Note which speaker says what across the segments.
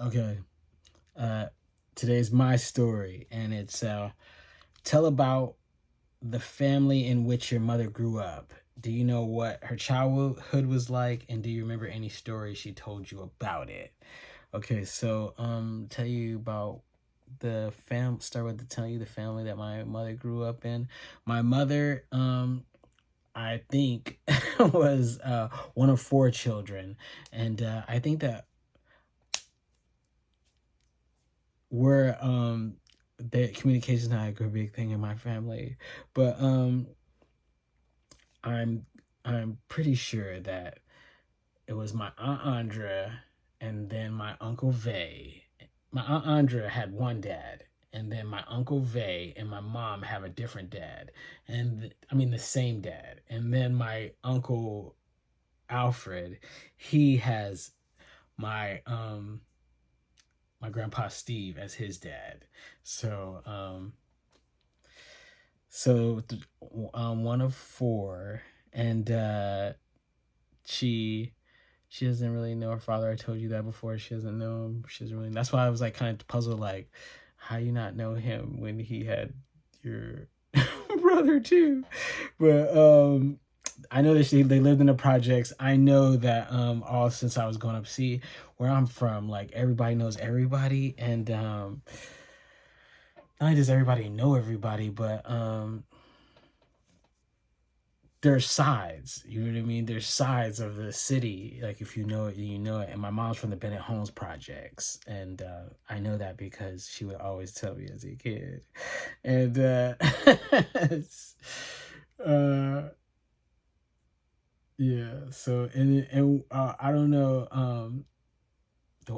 Speaker 1: Okay. Uh, Today's my story, and it's tell about the family in which your mother grew up. Do you know what her childhood was like, and do you remember any stories she told you about it? Okay, so tell you about the start with the tell you the family that my mother grew up in. My mother, I think, was one of four children, and I think that we're that communication is not a big thing in my family, but I'm I'm pretty sure that it was my aunt Andra and then my uncle Vay. My aunt Andra had one dad, and then my uncle Vay and my mom have a different dad, and I mean the same dad, and then my uncle Alfred, he has my my grandpa Steve as his dad. So one of four, and she she doesn't really know her father. I told you that before. She doesn't know him. She doesn't really. That's why I was like kind of puzzled, like how you not know him when he had your brother too. But I know that they lived in the projects. I know that all since I was growing up. See where I'm from, like everybody knows everybody, and not only does everybody know everybody, but there's sides. You know what I mean? There's sides of the city. Like if you know it, you know it. And my mom's from the Bennett Homes projects, and I know that because she would always tell me as a kid. And uh, yeah. So I don't know.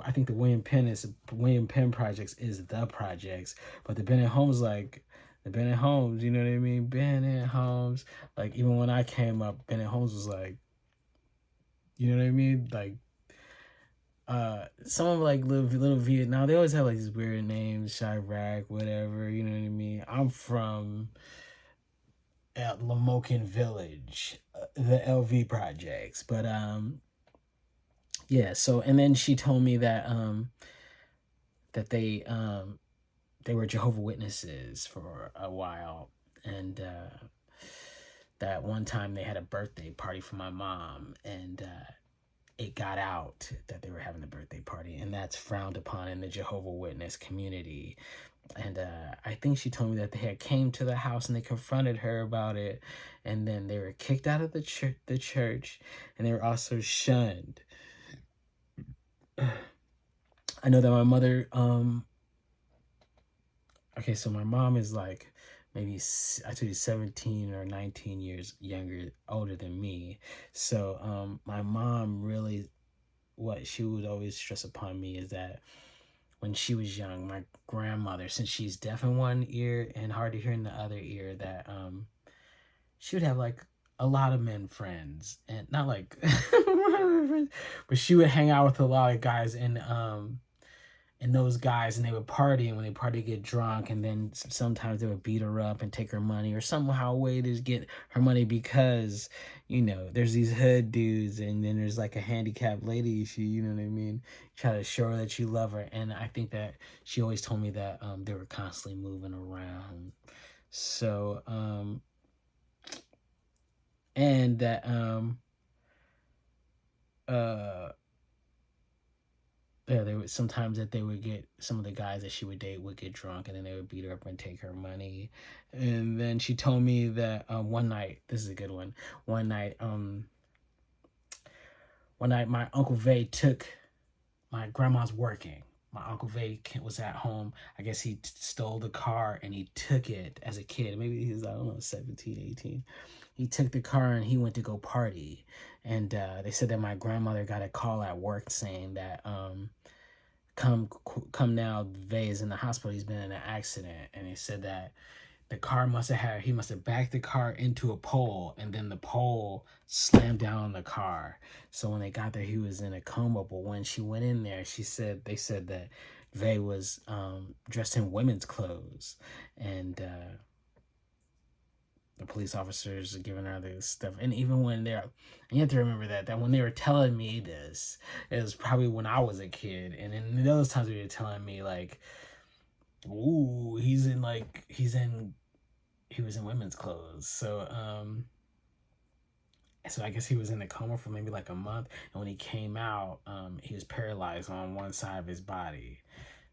Speaker 1: I think the William Penn projects is the projects, but the Bennett Homes like the Bennett Homes, you know what I mean? Bennett Homes, like even when I came up, Bennett Homes was like, you know what I mean? Like some of like little Vietnam, they always have like these weird names, Chirac, whatever, you know what I mean? I'm from at Lamoken Village, the LV projects, but yeah. So and then she told me that that they were Jehovah Witnesses for a while, and that one time they had a birthday party for my mom, and it got out that they were having a birthday party, and that's frowned upon in the Jehovah Witness community. And I think she told me that they had came to the house and they confronted her about it, and then they were kicked out of the church, and they were also shunned. I know that my mother okay, so my mom is like maybe actually 17 or 19 years older than me. So my mom really, what she would always stress upon me is that when she was young, my grandmother, since she's deaf in one ear and hard to hear in the other ear, that she would have like a lot of men friends, and not like but she would hang out with a lot of guys, and those guys, and they would party, and when they party get drunk, and then sometimes they would beat her up and take her money, or somehow way to get her money, because there's these hood dudes, and then there's like a handicapped lady, she, you know what I mean, try to show her that you love her. And I think that she always told me that they were constantly moving around. So and that uh yeah, they would sometimes that they would get some of the guys that she would date would get drunk, and then they would beat her up and take her money. And then she told me that one night, this is a good one. One night, my uncle Vay took my grandma's working. My uncle Vay was at home. I guess he stole the car and he took it as a kid. Maybe he was, I don't know, 17, 18. He took the car and he went to go party. And they said that my grandmother got a call at work saying that come come now, Vay is in the hospital, he's been in an accident. And they said that he must have backed the car into a pole, and then the pole slammed down on the car. So when they got there, he was in a coma. But when she went in there, they said that Vay was dressed in women's clothes, and the police officers are giving her this stuff. And even when they're, you have to remember that when they were telling me this, it was probably when I was a kid. And in those times they were telling me like, ooh, he was in women's clothes. So I guess he was in a coma for maybe like a month. And when he came out, he was paralyzed on one side of his body.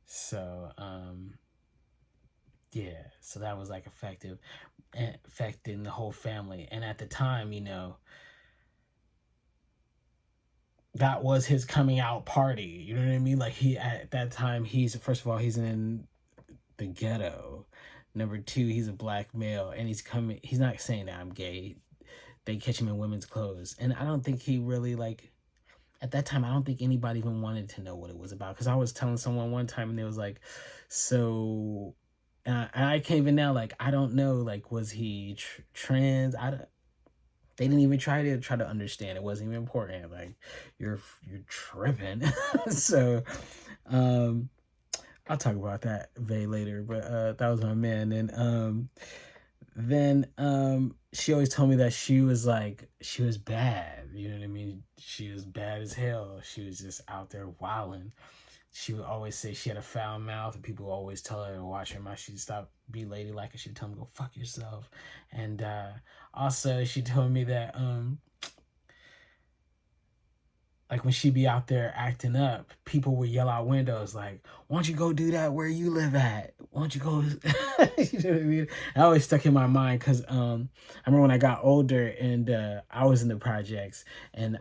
Speaker 1: So, yeah, so that was like affecting the whole family. And at the time, that was his coming out party. You know what I mean? Like at that time, first of all, he's in the ghetto. Number two, he's a black male, and he's not saying that I'm gay. They catch him in women's clothes. And I don't think he really at that time, I don't think anybody even wanted to know what it was about. Because I was telling someone one time and they was like, so, and I can't even now, I don't know, was he trans? They didn't even try to understand. It wasn't even important. Like, you're tripping. So, I'll talk about that way later, but that was my man. And then she always told me that she was bad. You know what I mean? She was bad as hell. She was just out there wilding. She would always say she had a foul mouth, and people would always tell her to watch her mouth. She'd stop, be ladylike, and she'd tell them, go fuck yourself. And also she told me that when she'd be out there acting up, people would yell out windows like, why don't you go do that where you live at? Why don't you go? You know what I mean? That always stuck in my mind because I remember when I got older and I was in the projects, and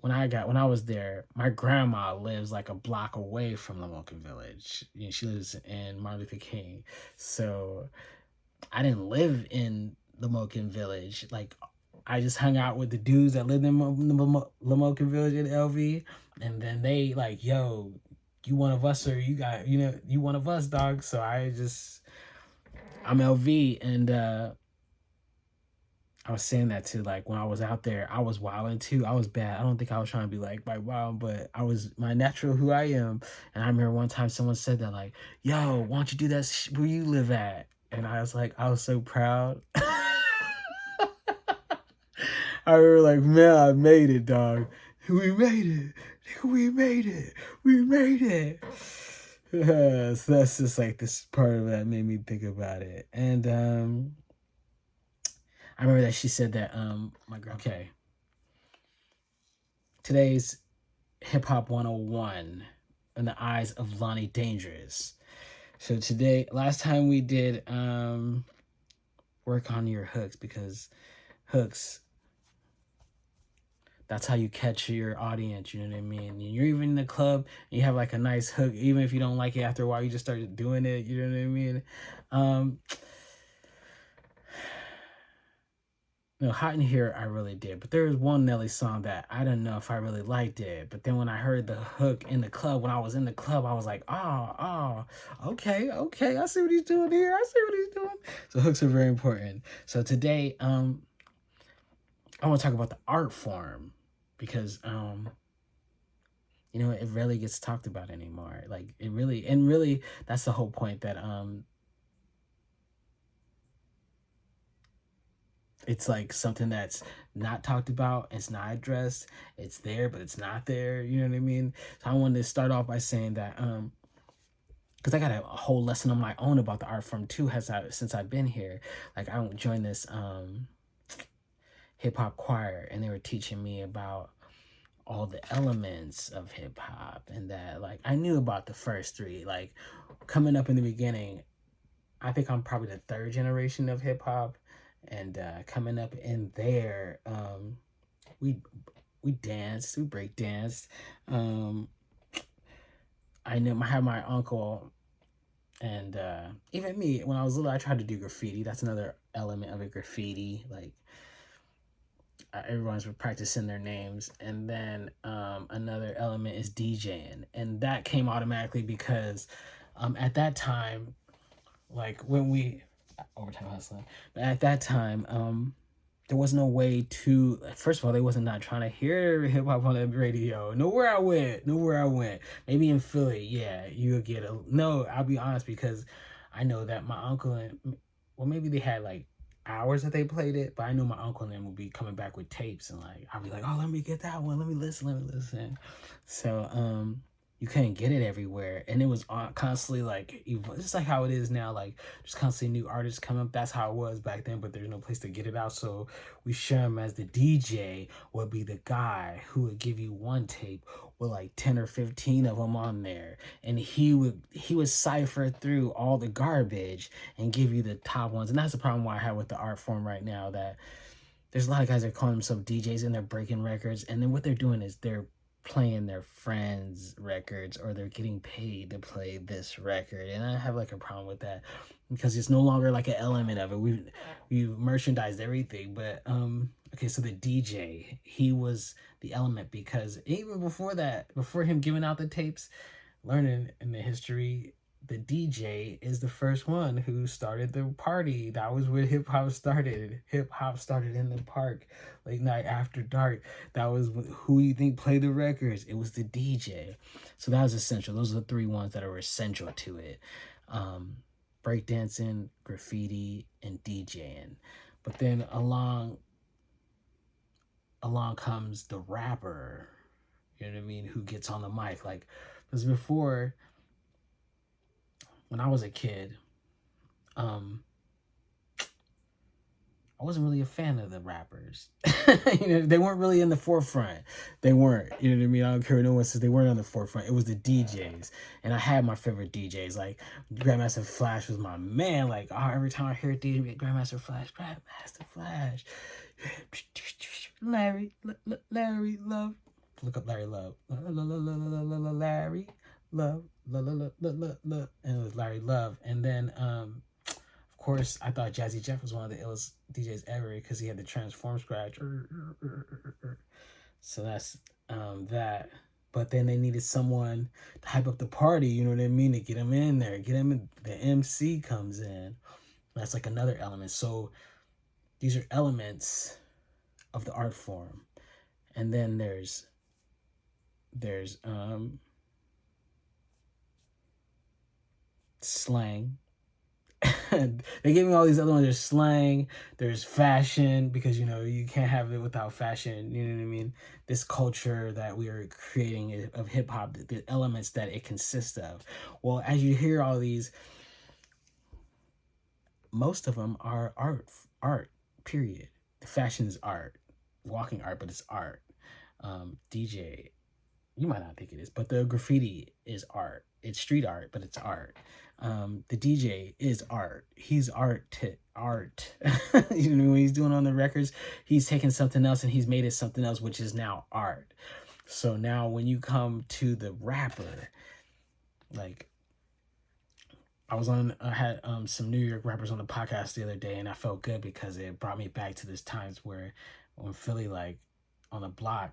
Speaker 1: when I was there, my grandma lives like a block away from Lamoka Village. She lives in Martin Luther King. So I didn't live in Lamoka Village. I just hung out with the dudes that lived in Lamoka Village in LV. And then they yo, you one of us, or you one of us, dog. So I'm LV. And I was saying that too, when I was out there, I was wilding too. I was bad. I don't think I was trying to be my wild, but I was my natural who I am. And I remember one time someone said that yo, why don't you do that where you live at? And I was so proud. I remember man, I made it, dog. We made it. We made it. We made it. So that's just this part of it that made me think about it. And I remember that she said that my grandma. Okay. Today's Hip Hop 101 in the eyes of Lonnie Dangerous. So last time we did work on your hooks, because hooks, that's how you catch your audience, you know what I mean? And you're even in the club and you have a nice hook, even if you don't like it after a while, you just started doing it, you know what I mean? No, Hot in Here, I really did. But there was one Nelly song that I don't know if I really liked it. But then when I heard the hook in the club, when I was in the club, I was like, okay, I see what he's doing here. I see what he's doing. So hooks are very important. So today, I want to talk about the art form, because it rarely gets talked about anymore. Really that's the whole point, that it's something that's not talked about, it's not addressed, it's there but it's not there, you know what I mean? So I wanted to start off by saying that because I got a whole lesson on my own about the art form too, since I've been here. I joined this hip-hop choir, and they were teaching me about all the elements of hip-hop, and that I knew about the first three. Coming up in the beginning, I think I'm probably the third generation of hip-hop, and coming up in there, we danced, we break danced. I had my uncle, and even me, when I was little, I tried to do graffiti. That's another element of a graffiti. Everyone's practicing their names. And then another element is DJing, and that came automatically because at that time, when we overtime hustling, but at that time there was no way to, first of all, they wasn't not trying to hear hip hop on the radio. Nowhere I went. Maybe in Philly, yeah, you'll get no, I'll be honest, because I know that my uncle and well, maybe they had like hours that they played it, but I know my uncle and them would be coming back with tapes, and like I'd be like, oh, let me get that one, let me listen. So you couldn't get it everywhere, and it was constantly like just like how it is now, like just constantly new artists come up. That's how it was back then, but there's no place to get it out, so we share him as the DJ would be the guy who would give you one tape with like 10 or 15 of them on there, and he would cipher through all the garbage and give you the top ones. And that's the problem why I have with the art form right now, that there's a lot of guys that call themselves DJs and they're breaking records, and then what they're doing is they're playing their friends' records, or they're getting paid to play this record. And I have like a problem with that, because it's no longer like an element of it. We've merchandised everything. But okay, so the DJ, he was the element, because even before that, before him giving out the tapes, learning in the history, the DJ is the first one who started the party. That was where hip hop started. Hip hop started in the park, late night after dark. That was who you think played the records. It was the DJ. So that was essential. Those are the three ones that are essential to it. Breakdancing, graffiti, and DJing. But then along comes the rapper, you know what I mean, who gets on the mic. Like, because before, when I was a kid, I wasn't really a fan of the rappers. You know, they weren't really in the forefront. They weren't. You know what I mean? I don't care what no one says. They weren't on the forefront. It was the DJs. And I had my favorite DJs. Like, Grandmaster Flash was my man. Like, oh, every time I hear a DJ, Grandmaster Flash. Larry Love. Look up Larry Love. Larry Love. And it was Larry Love. And then, of course, I thought Jazzy Jeff was one of the illest DJs ever, because he had the transform scratch. So that's that. But then they needed someone to hype up the party, you know what I mean, to get him in there, get him in. The MC comes in. That's like another element. So these are elements of the art form. And then there's slang. They gave me all these other ones. There's slang, there's fashion, because you know you can't have it without fashion, you know what I mean, this culture that we are creating of hip-hop, the elements that it consists of. Well, as you hear all these, most of them are art, period. The fashion is art, walking art, but it's art. DJ, you might not think it is, but the graffiti is art. It's street art, but it's art. The DJ is art. He's art. You know, when he's doing on the records, he's taking something else and he's made it something else, which is now art. So now when you come to the rapper, like, I had some New York rappers on the podcast the other day, and I felt good because it brought me back to this times where when Philly, like, on the block,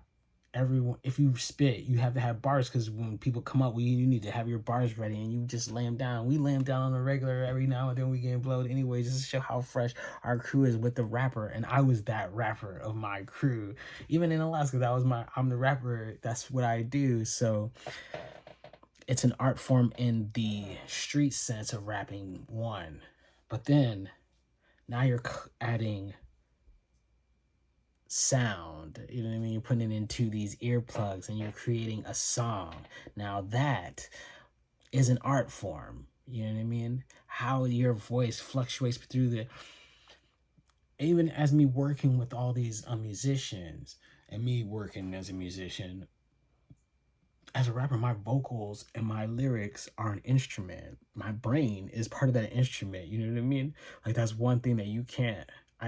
Speaker 1: everyone, if you spit, you have to have bars, because when people come up, you need to have your bars ready, and you just lay them down. We lay them down on a regular. Every now and then we get blowed anyway, just to show how fresh our crew is with the rapper. And I was that rapper of my crew, even in Alaska. I'm the rapper. That's what I do. So it's an art form in the street sense of rapping, one, but then now you're adding sound, you know what I mean, you're putting it into these earplugs and you're creating a song. Now that is an art form, you know what I mean, how your voice fluctuates through even as me working with all these musicians, and me working as a musician, as a rapper, my vocals and my lyrics are an instrument. My brain is part of that instrument, you know what I mean? Like, that's one thing that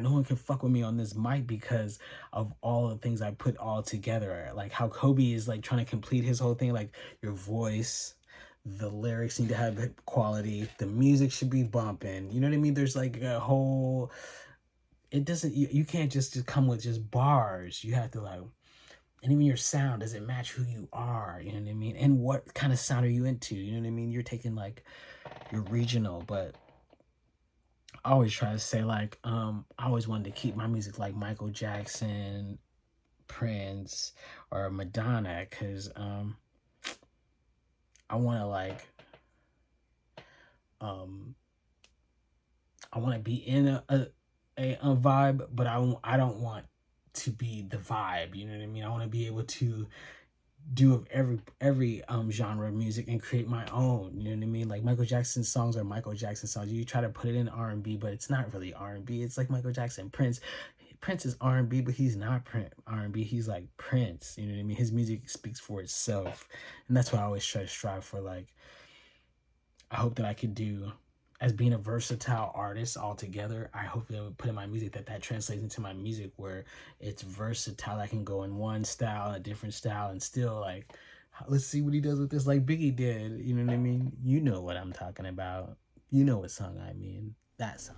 Speaker 1: no one can fuck with me on this mic, because of all the things I put all together. Like how Kobe is like trying to complete his whole thing, like your voice, the lyrics need to have quality, the music should be bumping, you know what I mean? There's like a whole, it doesn't, you can't just come with just bars. You have to like, and even your sound, does it match who you are? You know what I mean? And what kind of sound are you into? You know what I mean? You're taking like your regional, but I always try to say like, I always wanted to keep my music like Michael Jackson, Prince, or Madonna, because I want to like, I I want to be in a vibe, but I don't want to be the vibe. You know what I mean? I want to be able to do every genre of music and create my own. You know what I mean? Like Michael Jackson's songs are Michael Jackson songs. You try to put it in R&B, but it's not really R&B. It's like Michael Jackson. Prince is R&B, but he's not R&B. He's like Prince. You know what I mean? His music speaks for itself, and that's why I always try to strive for. Like, I hope that I could do, as being a versatile artist altogether, I hope that I would put in my music that translates into my music where it's versatile. I can go in one style, a different style, and still like, let's see what he does with this, like Biggie did. You know what I mean? You know what I'm talking about. You know what song I mean. That song.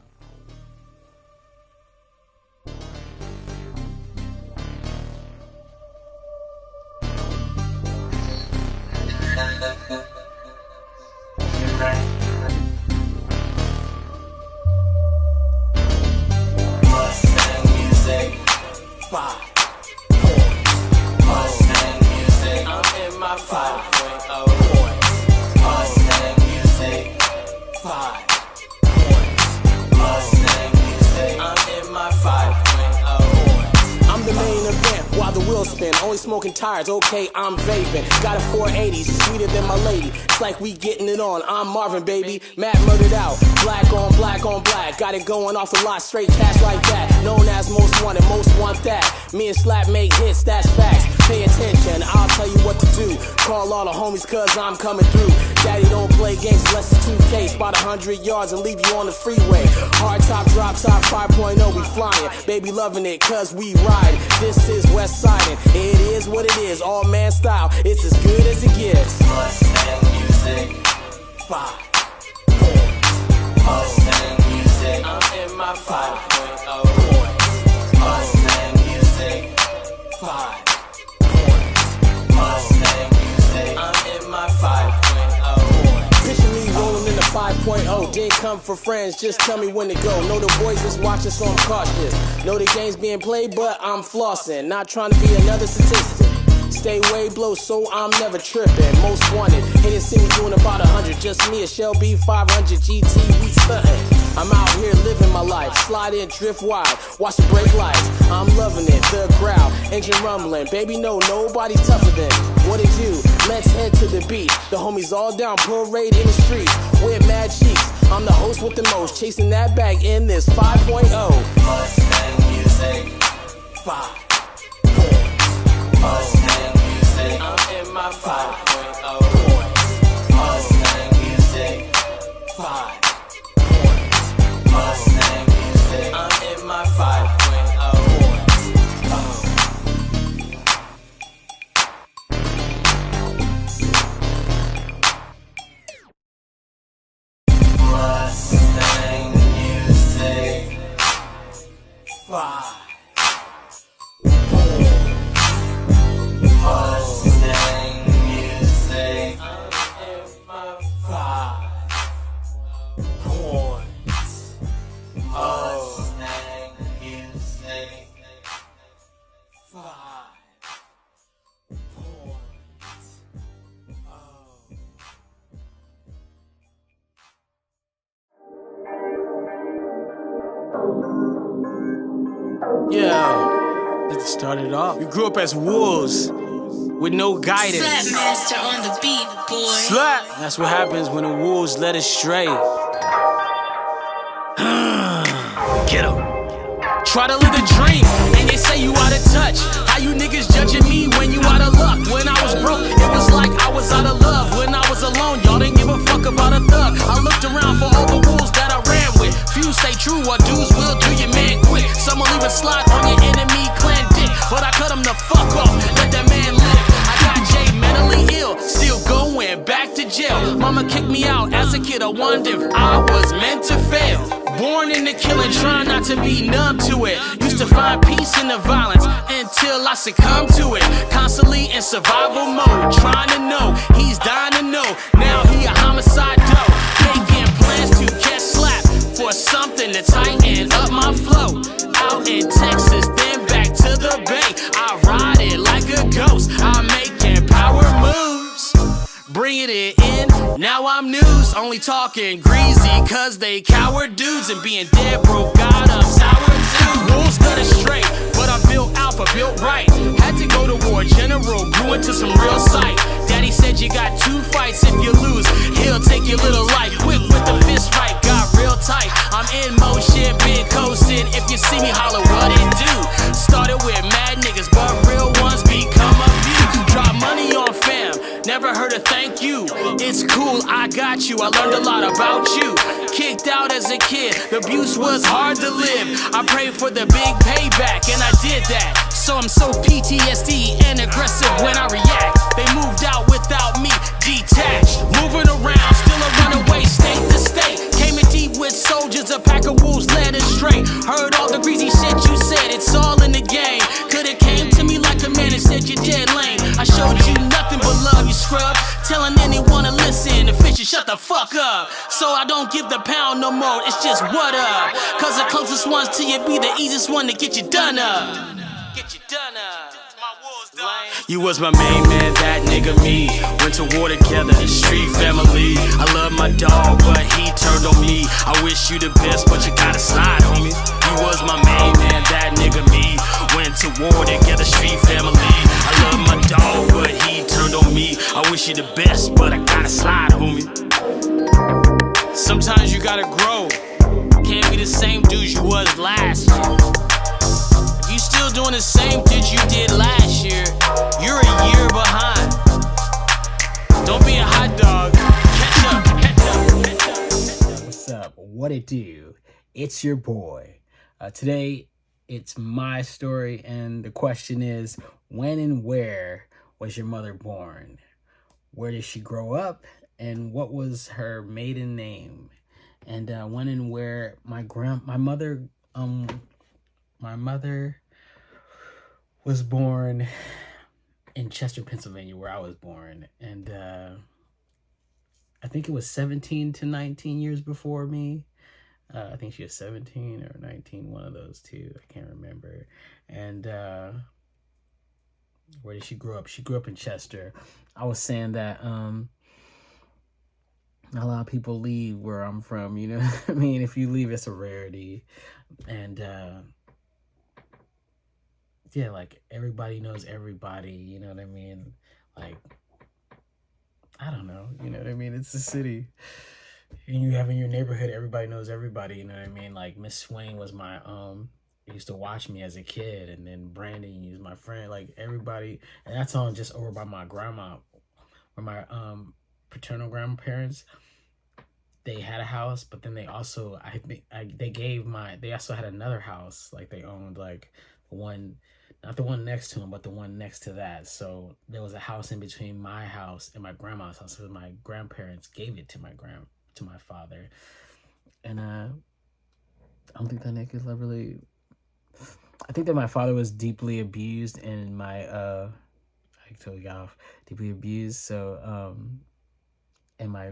Speaker 2: Only smoking tires, okay, I'm vaping. Got a 480, sweeter than my lady. It's like we getting it on, I'm Marvin, baby. Matt murdered out, black on black on black. Got it going off the lot, straight cash like that. Known as most wanted, most want that. Me and Slap make hits, that's facts. Pay attention, I'll tell you what to do. Call all the homies cause I'm coming through. Daddy don't play games less than 2K. Spot 100 yards and leave you on the freeway. Hard top, drop top, 5.0, we flying. Baby loving it cause we ride. This is West Sidin'. It is what it is, all man style. It's as good as it gets.
Speaker 3: Mustang music. 5. Mustang music. I'm in my 5.0. Mustang music. 5. Mustang music. I'm in my 5.0.
Speaker 2: Picture me rolling in the 5.0. Didn't come for friends, just tell me when to go. Know the boys is watching, so I'm cautious. Know the game's being played, but I'm flossing. Not trying to be another statistic. Stay way below, so I'm never tripping. Most wanted, hit see me doing about 100. Just me, a Shelby 500 GT, we stuntin'. I'm out here living my life, slide in, drift wide, watch the brake lights. I'm loving it, the crowd, engine rumbling. Baby, no, nobody's tougher than what it do. Let's head to the beat. The homies all down, parade in the streets with mad cheeks. I'm the host with the most, chasing that bag in this 5.0.
Speaker 3: Mustang music. 5. Mustang music. I'm in my 5.0. Mustang music. 5. Mustang music. I'm in my 5.0. Mustang music. 5. Mustang music. I'm in my 5 points. Mustang music. 5 points.
Speaker 2: Yeah, let's start it off. You grew up as wolves with no guidance.
Speaker 4: Slap master on the beat, boy.
Speaker 2: Slap! That's what happens when the wolves let us stray. Get 'em. Try to live the dream, and they say you out of touch. How you niggas judging me when you out of luck? When I was broke, it was like I was out of love. When I was alone, y'all didn't give a fuck about a thug. I looked around for all the wolves that I ran with. Few stay true, what dudes will do your man quick. Some will even slide on your enemy clan dick, but I cut them the fuck off, let that man live. I got Jay mentally ill, still going back to jail. Mama kicked me out as a kid, I wondered if I was meant to fail. Born in the killing, trying not to be numb to it. Used to find peace in the violence until I succumbed to it. Constantly in survival mode, trying to know, he's dying to know. Now he a homicide doe, making plans to catch Slap for something to tighten up my flow. Out in Texas, then back to the Bay. I ride it like a ghost, I'm making power moves. Bringing it in, now I'm news. Only talking greasy, cause they coward dudes. And being dead broke got them sour too. Rules got it straight, but I'm built alpha, built right. Had to go to war, general, grew into some real sight. Daddy said you got 2 fights, if you lose, he'll take your little life. Quick with the fist fight, got real tight. I'm in motion, been coasting. If you see me, holler what it do. Started with mad niggas, but real ones become a few. Drop money on fam, never heard a thank you. It's cool, I got you, I learned a lot about you. Kicked out as a kid, the abuse was hard to live. I prayed for the big payback, and I did that. So I'm so PTSD and aggressive when I react. They moved out without me, detached. Moving around, still a runaway state to state. Came in deep with soldiers, a pack of wolves led astray. Heard all the greasy shit you said, it's all in the game. Could've came to me like a man and said you're dead lame. I showed you nothing but love, you scrub. Telling anyone to listen, the fishes shut the fuck up. So I don't give the pound no more, it's just what up. Cause the closest ones to you be the easiest one to get you done up. Get you done up. You was my main man, that nigga me. Went to war together, street family. I love my dog, but he turned on me. I wish you the best, but you gotta slide, homie. You was my main man, that nigga me. Went to war together, street family. I love my dog, but he turned on me. I wish you the best, but I gotta slide, homie. Sometimes you gotta grow. Can't be the same dude you was last year. If you still doing the same shit you did last year, you're a year behind. Don't be a hot dog. Catch up, catch up.
Speaker 1: What's up? What it do? It's your boy. Today, it's my story, and the question is, when and where was your mother born? Where did she grow up? And what was her maiden name? And when and where my mother was born in Chester, Pennsylvania, where I was born. And I think it was 17 to 19 years before me. I think she was 17 or 19, one of those two. I can't remember. And where did she grow up? She grew up in Chester. I was saying that a lot of people leave where I'm from, you know what I mean? If you leave, it's a rarity. And yeah, like everybody knows everybody, you know what I mean? Like, I don't know, you know what I mean? It's a city. And you have in your neighborhood, everybody knows everybody, you know what I mean? Like Miss Swain was my used to watch me as a kid, and then Brandon was my friend, like everybody. And that's on just over by my grandma, where my paternal grandparents, they had a house, but then they also, I think they also had another house, like they owned like the one, not the one next to them, but the one next to that. So there was a house in between my house and my grandma's house. So my grandparents gave it to my father. And I don't think that Nick is really, I think that my father was deeply abused, and my I totally got off, deeply abused. So and my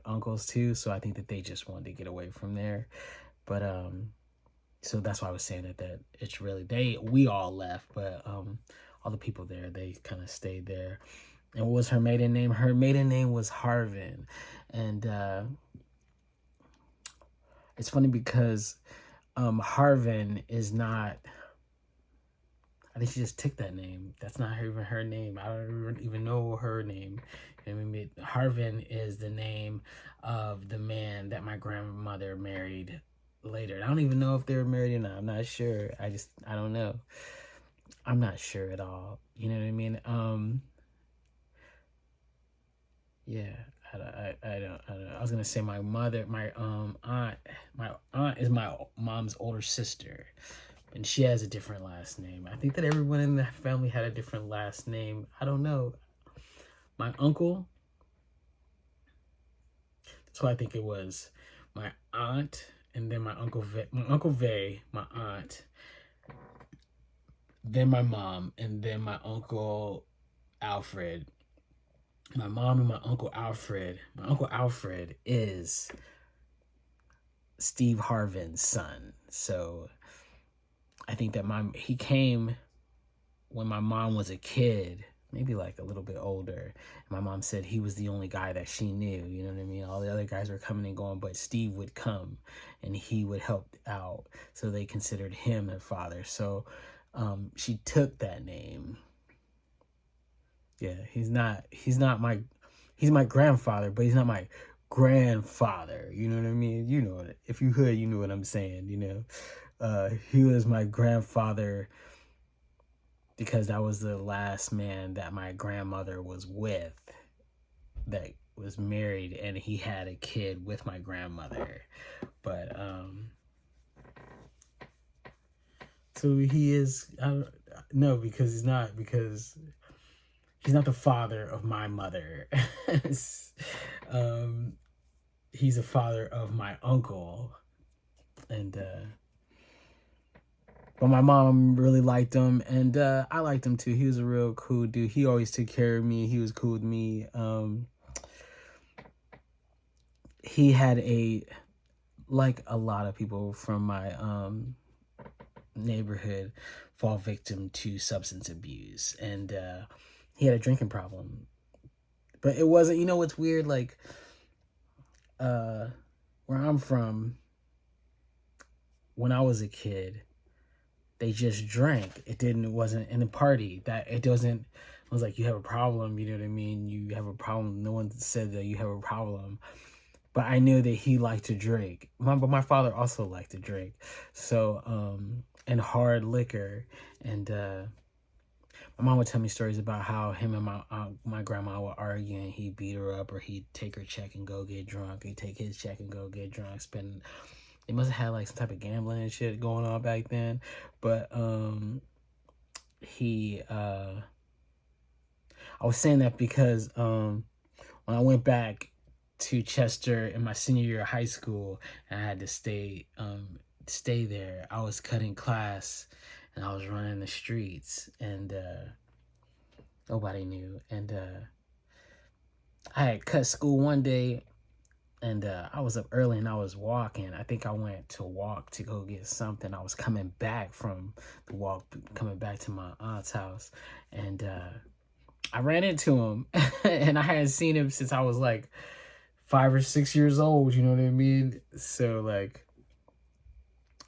Speaker 1: uncles too. So I think that they just wanted to get away from there. But so that's why I was saying that it's really, we all left, but all the people there, they kind of stayed there. And what was her maiden name? Her maiden name was Harvin. And it's funny because Harvin is not, I think she just took that name. That's not even her name. I don't even know her name. I mean, Harvin is the name of the man that my grandmother married later. I don't even know if they were married or not. I'm not sure. I don't know. I'm not sure at all. You know what I mean? Yeah, I don't know. I was gonna say my aunt is my mom's older sister, and she has a different last name. I think that everyone in the family had a different last name. I don't know. My uncle, that's what I think it was. My aunt, and then my Uncle Vay, my aunt, then my mom, and then my Uncle Alfred. My mom and my Uncle Alfred. My Uncle Alfred is Steve Harvin's son. So I think that he came when my mom was a kid, maybe like a little bit older. And my mom said he was the only guy that she knew, you know what I mean? All the other guys were coming and going, but Steve would come and he would help out. So they considered him their father. So she took that name. Yeah, he's my grandfather, but he's not my grandfather. You know what I mean? You know it. If you hood, you know what I'm saying, you know. He was my grandfather because that was the last man that my grandmother was with, that was married, and he had a kid with my grandmother. But so he is, no, because he's not the father of my mother. He's a father of my uncle. And but my mom really liked him, and I liked him too. He was a real cool dude. He always took care of me. He was cool with me. He had like a lot of people from my neighborhood fall victim to substance abuse, and he had a drinking problem. But it wasn't, you know what's weird, like where I'm from, when I was a kid, they just drank. It wasn't in a party. It was like, you have a problem, you know what I mean? You have a problem. No one said that you have a problem. But I knew that he liked to drink. But my father also liked to drink. So, and hard liquor. And my mom would tell me stories about how him and my grandma would argue, and he'd beat her up, or he'd take her check and go get drunk. He'd take his check and go get drunk, they must have had like some type of gambling and shit going on back then. But I was saying that because when I went back to Chester in my senior year of high school, and I had to stay there, I was cutting class and I was running the streets, and nobody knew. And I had cut school one day, and I was up early and I was walking. I think I went to walk to go get something. I was coming back from the walk, coming back to my aunt's house. And I ran into him. And I hadn't seen him since I was like 5 or 6 years old. You know what I mean? So like,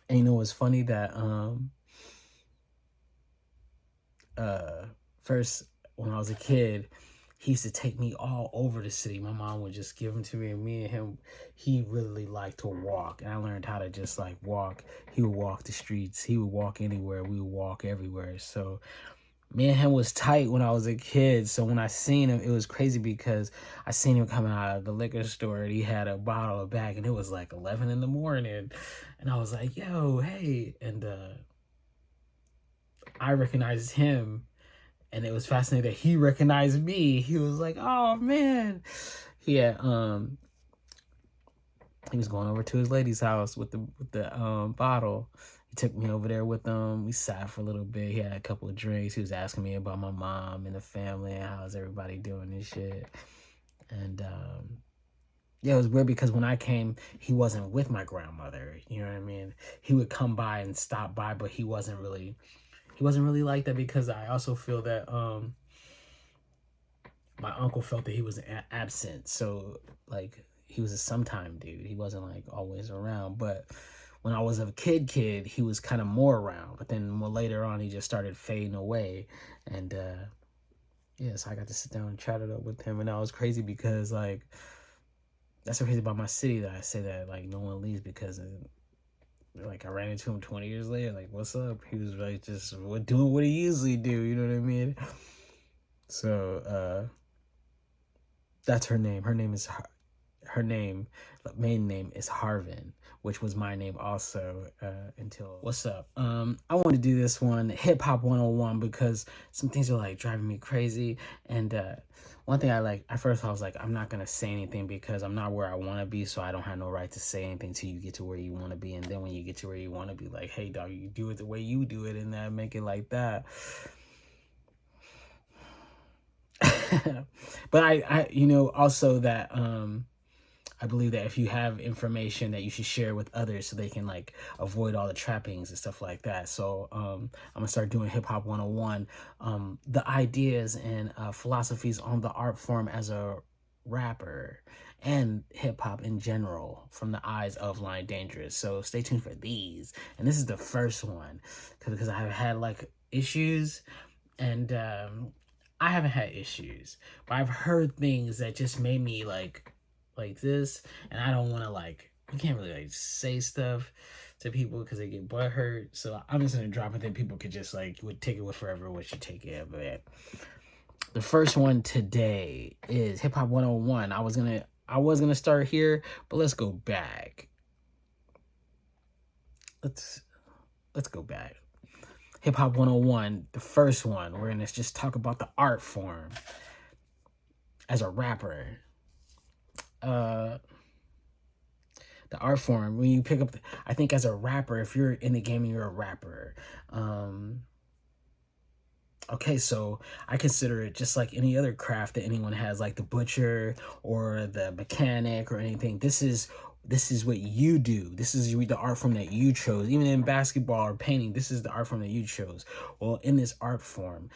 Speaker 1: and you know what's funny, that first, when I was a kid, he used to take me all over the city. My mom would just give him to me, and me and him, he really liked to walk. And I learned how to just like walk. He would walk the streets. He would walk anywhere. We would walk everywhere. So me and him was tight when I was a kid. So when I seen him, it was crazy because I seen him coming out of the liquor store, and he had a bottle of bag, and it was like 11 in the morning. And I was like, yo, hey. And I recognized him. And it was fascinating that he recognized me. He was like, "Oh man." Yeah, he was going over to his lady's house with the bottle. He took me over there with him. We sat for a little bit. He had a couple of drinks. He was asking me about my mom and the family and how's everybody doing and shit. And yeah, it was weird because when I came, he wasn't with my grandmother. You know what I mean? He would come by and stop by, but he wasn't really like that, because I also feel that my uncle felt that he was absent. So like, he was a sometime dude. He wasn't like always around. But when I was a kid, he was kind of more around. But then later on, he just started fading away. And yeah, so I got to sit down and chat it up with him. And that was crazy because like, that's so crazy about my city, that I say that like no one leaves, because like I ran into him 20 years later, like, what's up? He was like just doing what he usually do, you know what I mean? So that's her name. Her main name is Harvin, which was my name also until. What's up? I want to do this one, Hip Hop 101, because some things are like driving me crazy. And one thing at first I was like, I'm not going to say anything because I'm not where I want to be, so I don't have no right to say anything till you get to where you want to be. And then when you get to where you want to be, like, hey, dog, you do it the way you do it, and then make it like that. But I also that I believe that if you have information that you should share with others so they can like avoid all the trappings and stuff like that. So I'm gonna start doing Hip Hop 101, the ideas and philosophies on the art form as a rapper and hip hop in general from the eyes of Lonnie Dangerous. So stay tuned for these. And this is the first one because I've had like issues, and I haven't had issues, but I've heard things that just made me like this, and I don't want to like, you can't really like say stuff to people because they get butthurt. So I'm just gonna drop it that people could just like would take it with forever what you take it. But the first one today is Hip Hop 101. I was gonna start here, but let's go back. Let's go back. Hip Hop 101, the first one. We're gonna just talk about the art form as a rapper. The art form, when you pick up, I think as a rapper, if you're in the game and you're a rapper, okay, so I consider it just like any other craft that anyone has, like the butcher or the mechanic or anything. This is what you do. This is the art form that you chose. Even in basketball or painting, this is the art form that you chose. Well, in this art form,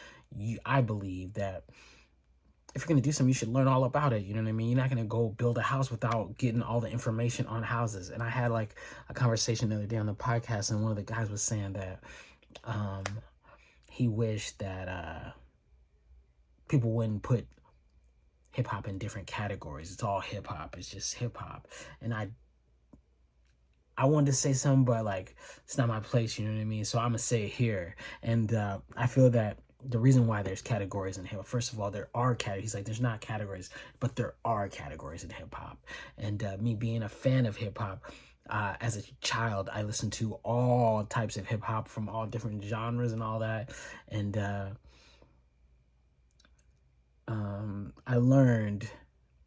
Speaker 1: I believe that if you're going to do something, you should learn all about it. You know what I mean? You're not going to go build a house without getting all the information on houses. And I had like a conversation the other day on the podcast, and one of the guys was saying that he wished that people wouldn't put hip hop in different categories. It's all hip hop. It's just hip hop. And I wanted to say something, but like it's not my place. You know what I mean? So I'm gonna say it here. And I feel that the reason why there's categories in hip hop, first of all, there are categories. He's like, there's not categories, but there are categories in hip hop. And me being a fan of hip hop, as a child, I listened to all types of hip hop from all different genres and all that. And I learned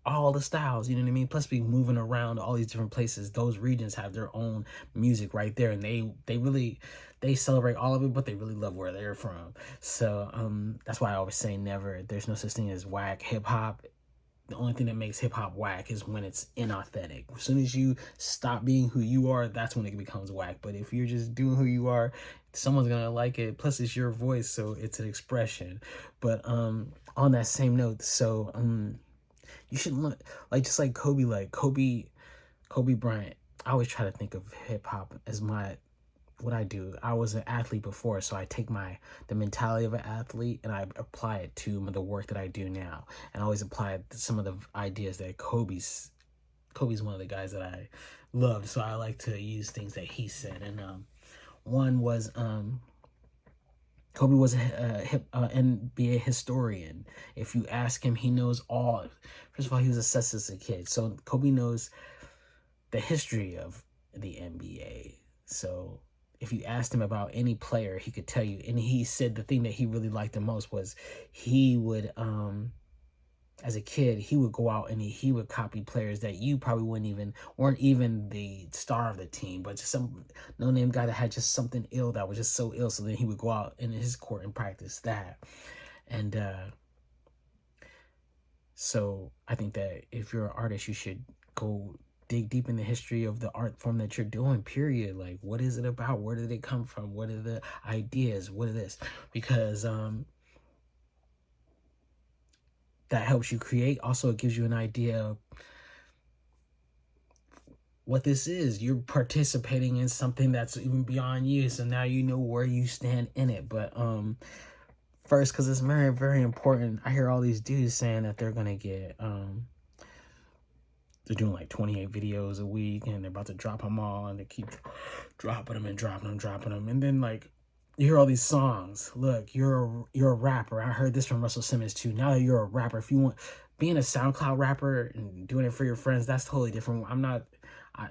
Speaker 1: all the styles, you know what I mean? Plus be moving around all these different places. Those regions have their own music right there, and they celebrate all of it, but they really love where they're from. So that's why I always say there's no such thing as whack hip hop. The only thing that makes hip hop whack is when it's inauthentic. As soon as you stop being who you are, that's when it becomes whack. But if you're just doing who you are, someone's gonna like it. Plus it's your voice, so it's an expression. But on that same note, so you should look like, just like Kobe Bryant. I always try to think of hip hop as what I do. I was an athlete before, so I take the mentality of an athlete and I apply it to the work that I do now. And I always apply some of the ideas that Kobe's one of the guys that I loved, so I like to use things that he said. And one was Kobe was a NBA historian. If you ask him, he knows all. First of all, he was assessed as a kid, so Kobe knows the history of the NBA. So if you asked him about any player, he could tell you. And he said the thing that he really liked the most was he would, as a kid, he would go out and he would copy players that you probably weren't even the star of the team, but just some no-name guy that had just something ill that was just so ill. So then he would go out in his court and practice that. And so I think that if you're an artist, you should go dig deep in the history of the art form that you're doing, period. Like, what is it about? Where did it come from? What are the ideas? What is this? Because that helps you create. Also, it gives you an idea of what this is. You're participating in something that's even beyond you, so now you know where you stand in it. But first, because it's very, very important, I hear all these dudes saying that they're gonna get they're doing like 28 videos a week and they're about to drop them all, and they keep dropping them and dropping them, and then like you hear all these songs. Look, you're a rapper. I heard this from Russell Simmons too. Now that you're a rapper, if you want being a SoundCloud rapper and doing it for your friends, that's totally different. I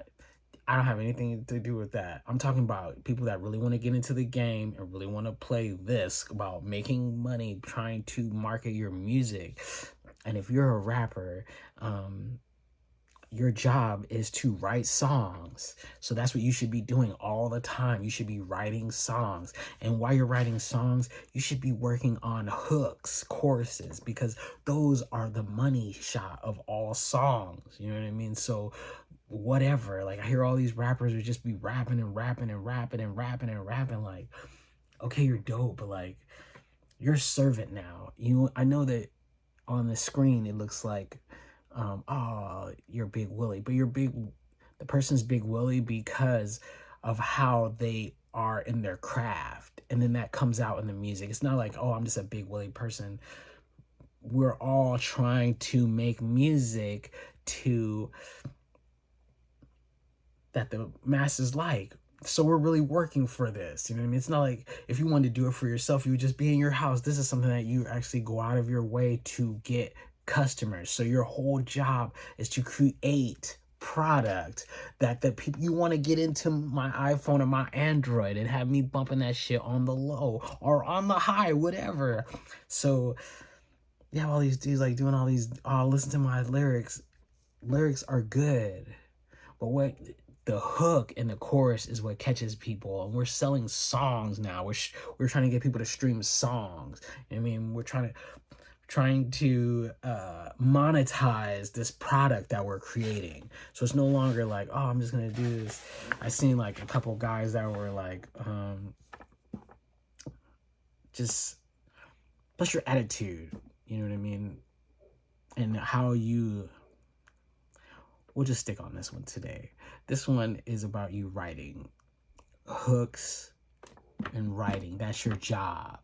Speaker 1: don't have anything to do with that. I'm talking about people that really want to get into the game and really want to play this, about making money, trying to market your music. And if you're a rapper, your job is to write songs. So that's what you should be doing all the time. You should be writing songs. And while you're writing songs, you should be working on hooks, choruses, because those are the money shot of all songs. You know what I mean? So whatever, like I hear all these rappers would just be rapping and rapping and rapping and rapping and rapping. Like, okay, you're dope, but like you're a servant now. I know that on the screen it looks like oh, you're Big Willie, but the person's Big Willie because of how they are in their craft, and then that comes out in the music. It's not like, oh, I'm just a Big Willie person. We're all trying to make music that the masses like. So we're really working for this. You know what I mean? It's not like if you wanted to do it for yourself, you would just be in your house. This is something that you actually go out of your way to get customers. So your whole job is to create product that the people, you want to get into my iPhone or my Android and have me bumping that shit on the low or on the high, whatever. So yeah, all these dudes like doing all these, oh, listen to my lyrics. Lyrics are good, but what the hook and the chorus is what catches people. And we're selling songs now. We're trying to get people to stream songs. I mean, we're trying to monetize this product that we're creating. So it's no longer like, oh, I'm just gonna do this. I seen like a couple guys that were like, just plus your attitude. You know what I mean? And how we'll just stick on this one today. This one is about you writing. Hooks and writing. That's your job.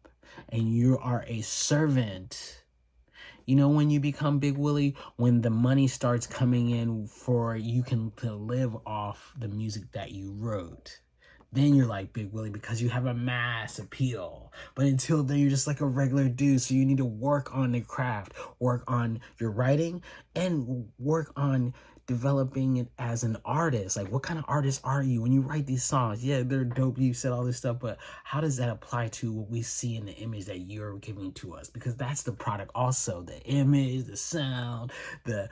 Speaker 1: And you are a servant. You know when you become Big Willie? When the money starts coming in for you to live off the music that you wrote. Then you're like Big Willie because you have a mass appeal. But until then, you're just like a regular dude. So you need to work on the craft, work on your writing, and work on developing it as an artist. Like, what kind of artist are you when you write these songs? Yeah, they're dope. You said all this stuff, but how does that apply to what we see in the image that you're giving to us? Because that's the product also. The image, the sound, the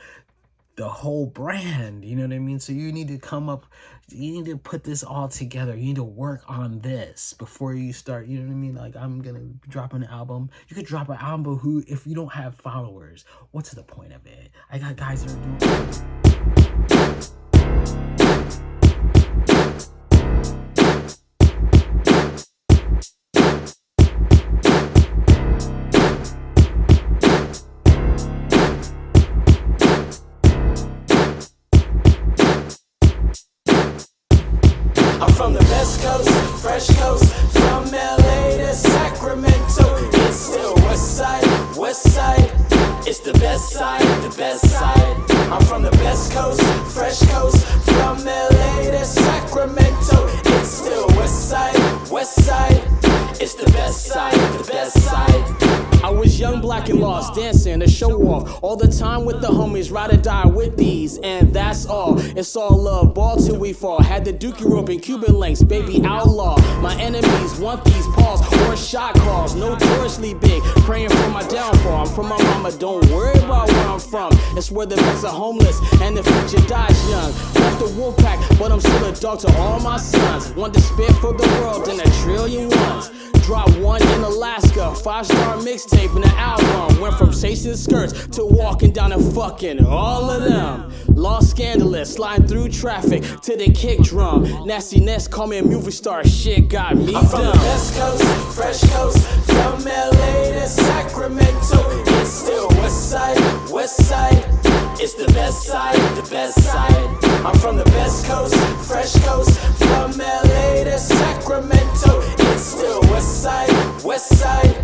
Speaker 1: whole brand, you know what I mean? So you need to put this all together. You need to work on this before you start, you know what I mean? Like, I'm gonna drop an album. You could drop an album, but if you don't have followers, what's the point of it? I got guys that are doing
Speaker 3: from the West Coast, fresh coast, from LA to Sacramento. It's still West Side, West Side. It's the best side, the best side. I'm from the West Coast, fresh coast, from LA to Sacramento. It's still West Side, West Side. It's the best side, the best side.
Speaker 2: I was young, black, and lost, dancing to show off all the time with the homies, ride or die with these, and that's all. It's all love, ball till we fall. Had the dookie rope and Cuban links, baby outlaw. My enemies want these paws or shot calls, notoriously big, praying for my downfall. I'm from my mama, don't worry about where I'm from. It's where the best are homeless and the future dies young. Left the wolf pack, but I'm still a dog to all my sons. Want to spit for the world in a trillion ones. Dropped one in Alaska, 5-star mixtape and an album. Went from chasing skirts to walking down and fucking all of them. Lost scandalous, sliding through traffic to the kick drum. Nastiness, call me a movie star, shit got me
Speaker 3: I'm from the
Speaker 2: dumb.
Speaker 3: West Coast, fresh coast, from LA to Sacramento. It's still West Side, West Side. It's the best side, the best side. I'm from the West Coast, fresh coast, from LA to Sacramento. It's still West Side, West Side.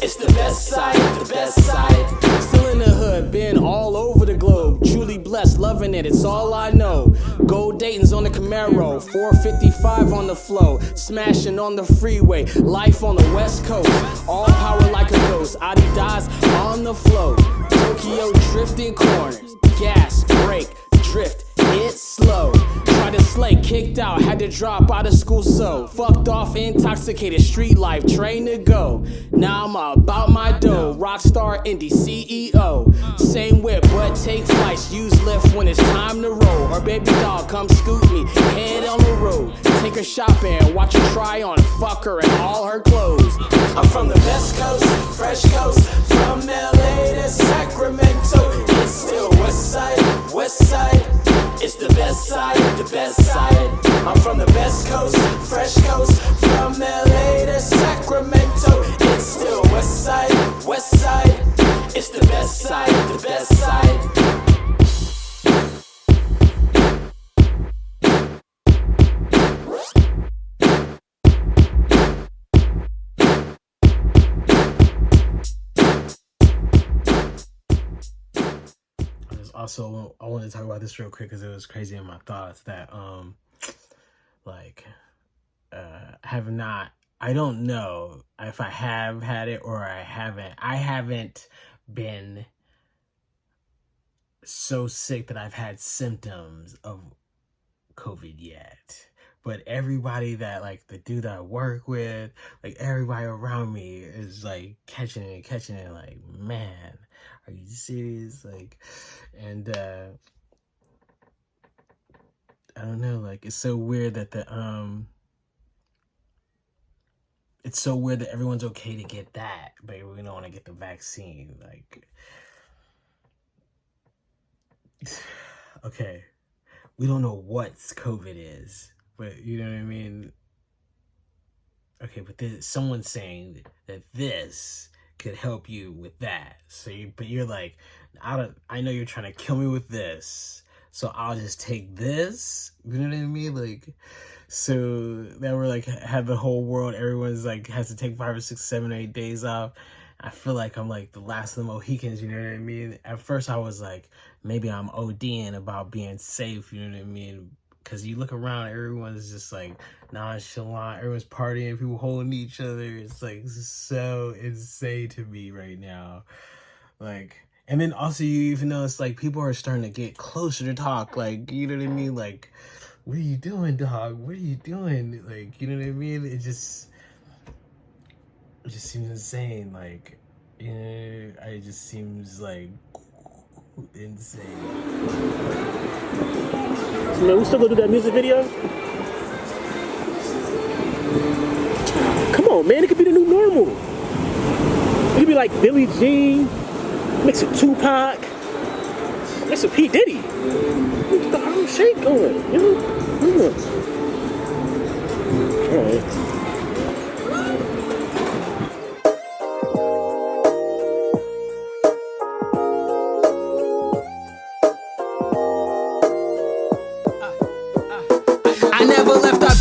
Speaker 3: It's the best side, the best side.
Speaker 2: Still in the hood, been all over the globe. Truly blessed, loving it, it's all I know. Gold Dayton's on the Camaro, 455 on the flow. Smashing on the freeway, life on the West Coast. All power like a ghost, Adidas on the flow. Tokyo drifting corners, gas, brake, drift, hit slow. Tried to slay, kicked out, had to drop out of school so fucked off, intoxicated, street life, train to go. Now I'm about my dough, rockstar, indie CEO. Same whip, but take flights, use Lyft
Speaker 3: when it's time to roll. Her baby dog come scoop me, head on the road. Take her shopping, watch her try on, fuck her and all her clothes. I'm from the West Coast, fresh coast, from LA to Sacramento. It's still West Side, West Side. It's the best side, the best side. I'm from the West Coast, fresh coast, from LA to Sacramento. It's still West Side, West Side. It's the best side, the best side.
Speaker 1: Also, I wanted to talk about this real quick because it was crazy in my thoughts that I don't know if I have had it or I haven't been so sick that I've had symptoms of COVID yet. But everybody that, like, the dude that I work with, like, everybody around me is, like, catching it, like, man, are you serious? Like, and, I don't know, like, it's so weird that it's so weird that everyone's okay to get that, but we don't want to get the vaccine, like, okay, we don't know what COVID is, but you know what I mean? Okay, but someone's saying that this could help you with that. So you're like, I know you're trying to kill me with this, so I'll just take this. You know what I mean? Like, so that we're like, have the whole world, everyone's like, has to take 5 or 6, 7, 8 days off. I feel like I'm like the last of the Mohicans, you know what I mean? At first I was like, maybe I'm ODing about being safe, you know what I mean? Because you look around, everyone's just like nonchalant, everyone's partying, people holding each other. It's like so insane to me right now. Like, and then also you even notice like people are starting to get closer to talk, like, you know what I mean? Like, what are you doing, dog? What are you doing? Like, you know what I mean? It just seems insane. Like, you know, it just seems like insane.
Speaker 5: Man, we still gonna do that music video? Come on, man, it could be the new normal. It could be like Billie Jean, mix with Tupac, mix with P. Diddy. Get the Harlem Shake going, you know? All right.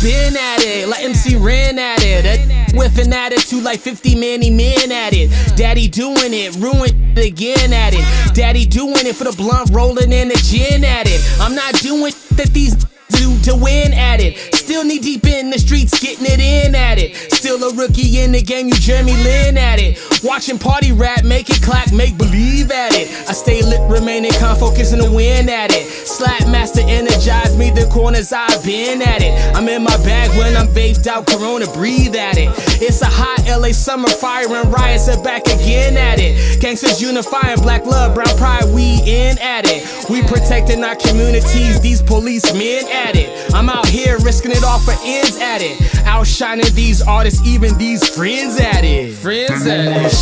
Speaker 2: Been at it, like MC ran at it. With an attitude like 50 Manny men at it. Daddy doing it, ruin again at it. Daddy doing it for the blunt rolling and the gin at it. I'm not doing that these do to win at it. Still knee deep in the streets, getting it in at it. Still a rookie in the game, you Jeremy Lin at it. Watching party rap, make it clap, make believe at it. I stay lit, remaining calm, focusing to win at it. Slap master energize me, the corners I've been at it. I'm in my bag when I'm vaped out, Corona, breathe at it. It's a hot LA summer, fire and riots are back again at it. Gangsters unifying, black love, brown pride, we in at it. We protecting our communities, these policemen at it. I'm out here risking it all for ends at it. Outshining these artists, even these friends at it. Friends at it.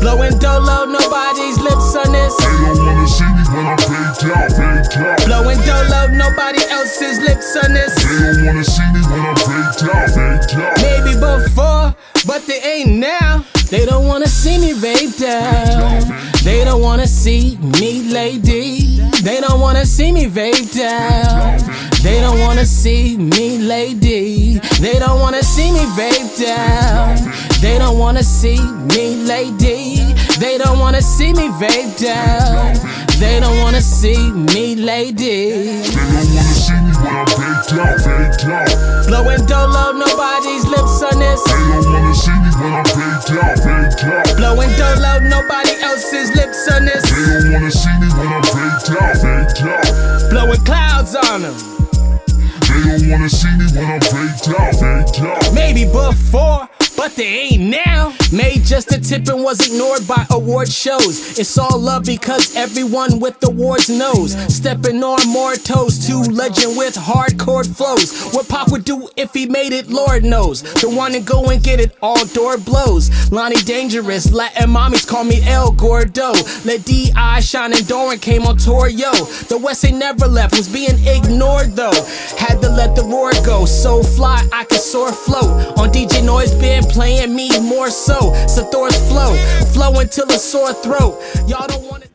Speaker 2: Blowing dolo, nobody's lips on this.
Speaker 6: They don't wanna see me when I'm baked out.
Speaker 2: Blowing dolo, nobody else's lips on this.
Speaker 6: They don't wanna see me when I'm baked out.
Speaker 2: Maybe before, but they ain't now. They don't wanna see me vaped out. They don't wanna see me lady. They don't wanna see me vaped out. They don't wanna see me lady. They don't wanna see me vaped out. They don't wanna see me lady. They don't wanna see me vaped out. They don't wanna see me lady.
Speaker 6: They don't wanna see me when I'm baked out.
Speaker 2: Blowing dolo, nobody's lips on this.
Speaker 6: They don't wanna see me when I'm baked out.
Speaker 2: Blowing dolo, nobody else's lips on this.
Speaker 6: They don't wanna see me when I'm baked out.
Speaker 2: Blowing clouds on them.
Speaker 6: They don't wanna see me when I'm baked out.
Speaker 2: Maybe before, but they ain't now. Made just a tip and was ignored by award shows. It's all love because everyone with awards knows. Stepping on more toes, to legend with hardcore flows. What Pop would do if he made it, Lord knows. The one to go and get it, all door blows. Lonnie Dangerous, Latin mommies call me El Gordo. Let D.I. shine and Doran came on tour, yo. The West ain't never left, was being ignored though. Had to let the roar go, so fly I could soar float. On DJ Noise been playing me more so. Thor's flow until a sore throat. Y'all don't want it.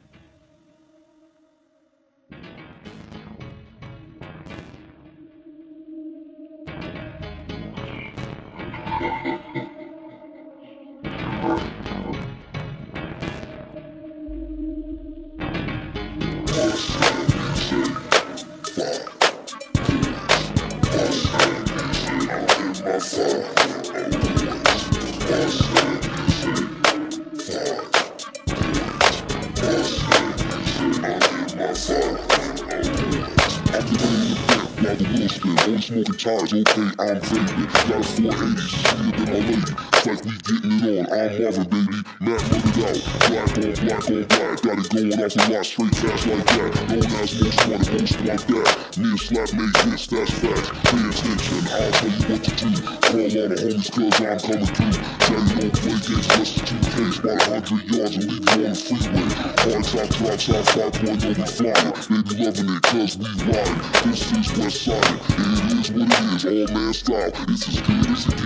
Speaker 6: Only smoking tires, okay, I'm vaping. Got a 480, sweeter than my lady. It's like we getting it on, I'm Marvin, baby. Matt murdered out, black on black on black. Got it going off a lot, straight fast like that. Known as most wanted, most like that. Me and Slap made hits, that's facts. Pay attention, I'll tell you what to do. Call all the homies cause I'm coming through. Daddy don't play games, just a 2Ks. About 100 yards and leave you on the freeway. Hard top, drop top, 5.0, we flying. Baby loving it cause we ride. This is West Side. It is what it is, all man style, it's as good as it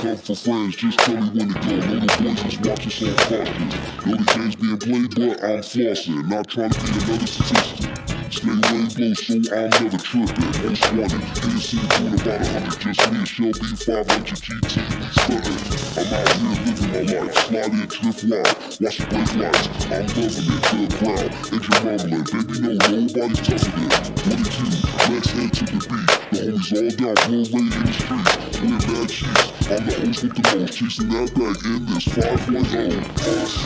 Speaker 6: come for friends, just tell me when to go. Know the boys just watch us on cautious. Know the game's being played, but I'm flossing. Not trying to be another statistic. Stay way low, so I'm never tripping. Most wanted, PSC doing about 100. Just me and Shelby, 500 GT, we stunting. I'm out here living my life. Slide in, drift wild, watch the brake lights. I'm loving it, good crowd. Engine rumbling, baby, no, nobody's touching it. What it do? Let's head to the beat. The homies all down, Broadway in the streets. We're mad cheese. I'm the host with the most, chasing that bag in this 5.0.